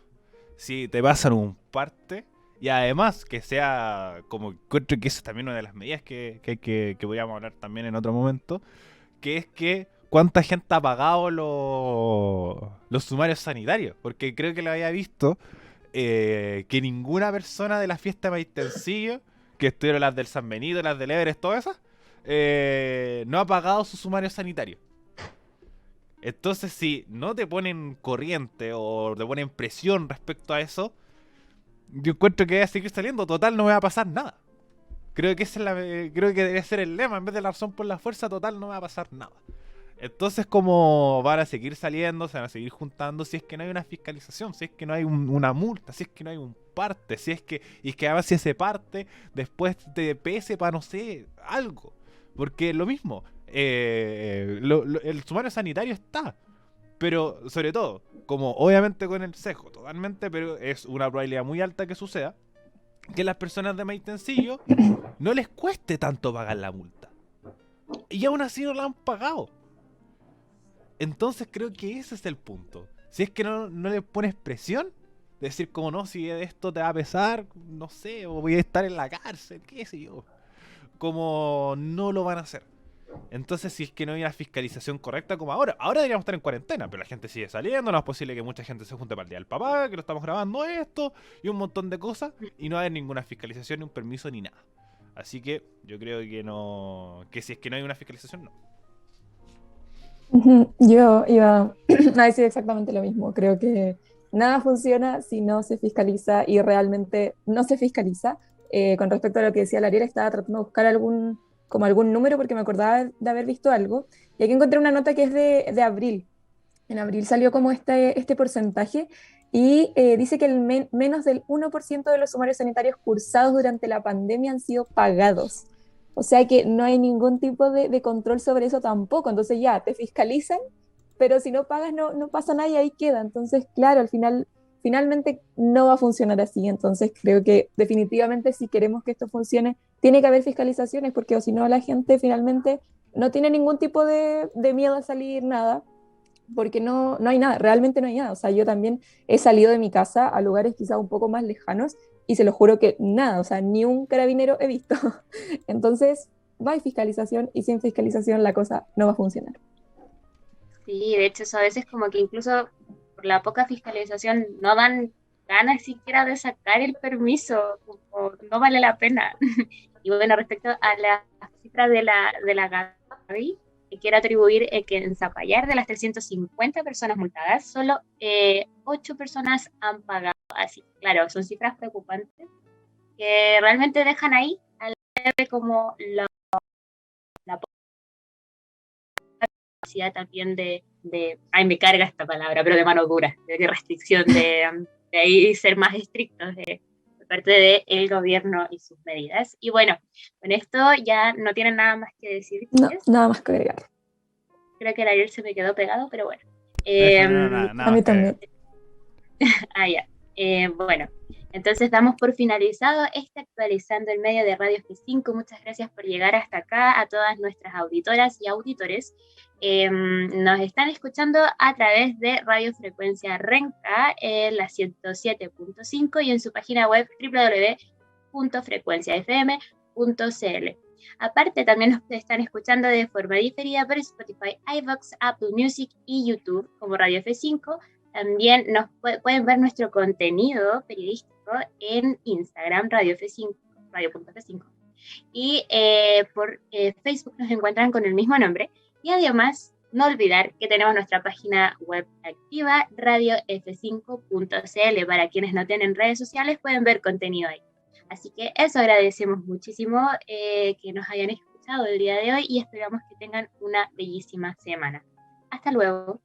Si te pasan un parte, y además que sea, como encuentro que esa es también una de las medidas que podríamos hablar también en otro momento, que es que cuánta gente ha pagado los sumarios sanitarios, porque creo que lo había visto, que ninguna persona de la fiesta de Maitencillo, que estuvieron las del San Benito, las del Everest, todas esas, no ha pagado su sumario sanitario. Entonces, si no te ponen corriente o te ponen presión respecto a eso, yo encuentro que voy a seguir saliendo. Total, no me va a pasar nada. Creo que creo que debe ser el lema. En vez de la razón por la fuerza, total, no me va a pasar nada. Entonces, como van a seguir saliendo, se van a seguir juntando si es que no hay una fiscalización, si es que no hay una multa, si es que no hay un parte, si es que, y que además si ese parte después te pese para, no sé, algo. Porque lo mismo, el sumario sanitario está, pero sobre todo, como obviamente con el sesgo, totalmente, pero es una probabilidad muy alta que suceda, que las personas de Maitencillo no les cueste tanto pagar la multa. Y aún así no la han pagado. Entonces creo que ese es el punto. Si es que no le pones presión, decir como no, si esto te va a pesar, no sé, o voy a estar en la cárcel, qué sé yo. Como no lo van a hacer. Entonces, si es que no hay una fiscalización correcta como ahora deberíamos estar en cuarentena, pero la gente sigue saliendo, no es posible que mucha gente se junte para el día del papá, que lo estamos grabando esto, y un montón de cosas, y no hay ninguna fiscalización, ni un permiso, ni nada. Así que yo creo que no, que si es que no hay una fiscalización, no. Yo iba a decir exactamente lo mismo. Creo que nada funciona si no se fiscaliza y realmente no se fiscaliza. Con respecto a lo que decía la Ariel, estaba tratando de buscar como algún número porque me acordaba de haber visto algo. Y aquí encontré una nota que es de abril. En abril salió como este porcentaje y dice que menos del 1% de los sumarios sanitarios cursados durante la pandemia han sido pagados. O sea que no hay ningún tipo de control sobre eso tampoco. Entonces ya, te fiscalizan, pero si no pagas no pasa nada y ahí queda. Entonces, claro, finalmente no va a funcionar así. Entonces creo que definitivamente si queremos que esto funcione, tiene que haber fiscalizaciones porque o si no la gente finalmente no tiene ningún tipo de miedo a salir, nada porque no hay nada, realmente no hay nada. O sea, yo también he salido de mi casa a lugares quizás un poco más lejanos y se lo juro que nada, o sea, ni un carabinero he visto. Entonces, no hay fiscalización y sin fiscalización la cosa no va a funcionar. Sí, de hecho, eso a veces como que incluso por la poca fiscalización no dan ganas siquiera de sacar el permiso, como no vale la pena. Y bueno, respecto a la cifra de la Gaby, quiero atribuir que en Zapallar, de las 350 personas multadas, solo 8 personas han pagado. Así, claro, son cifras preocupantes que realmente dejan ahí al como la capacidad también ay, me carga esta palabra, pero de mano dura, de restricción, de ahí ser más estrictos de parte del gobierno y sus medidas. Y bueno, con esto ya no tienen nada más que decir. No, nada más que agregar. Creo que el ayer se me quedó pegado, pero bueno. Eso no era nada, nada A más mí que agregar. también. Ya. Bueno, entonces damos por finalizado este actualizando el medio de Radio F5. Muchas gracias por llegar hasta acá, a todas nuestras auditoras y auditores. Nos están escuchando a través de Radio Frecuencia Renca, la 107.5 y en su página web www.frecuenciafm.cl. Aparte, también nos están escuchando de forma diferida por Spotify, iVoox, Apple Music y YouTube como Radio F5. También pueden ver nuestro contenido periodístico en Instagram, Radio F5, radio.f5. Y por Facebook nos encuentran con el mismo nombre. Y además, no olvidar que tenemos nuestra página web activa, radiofc5.cl. Para quienes no tienen redes sociales, pueden ver contenido ahí. Así que eso, agradecemos muchísimo que nos hayan escuchado el día de hoy y esperamos que tengan una bellísima semana. Hasta luego.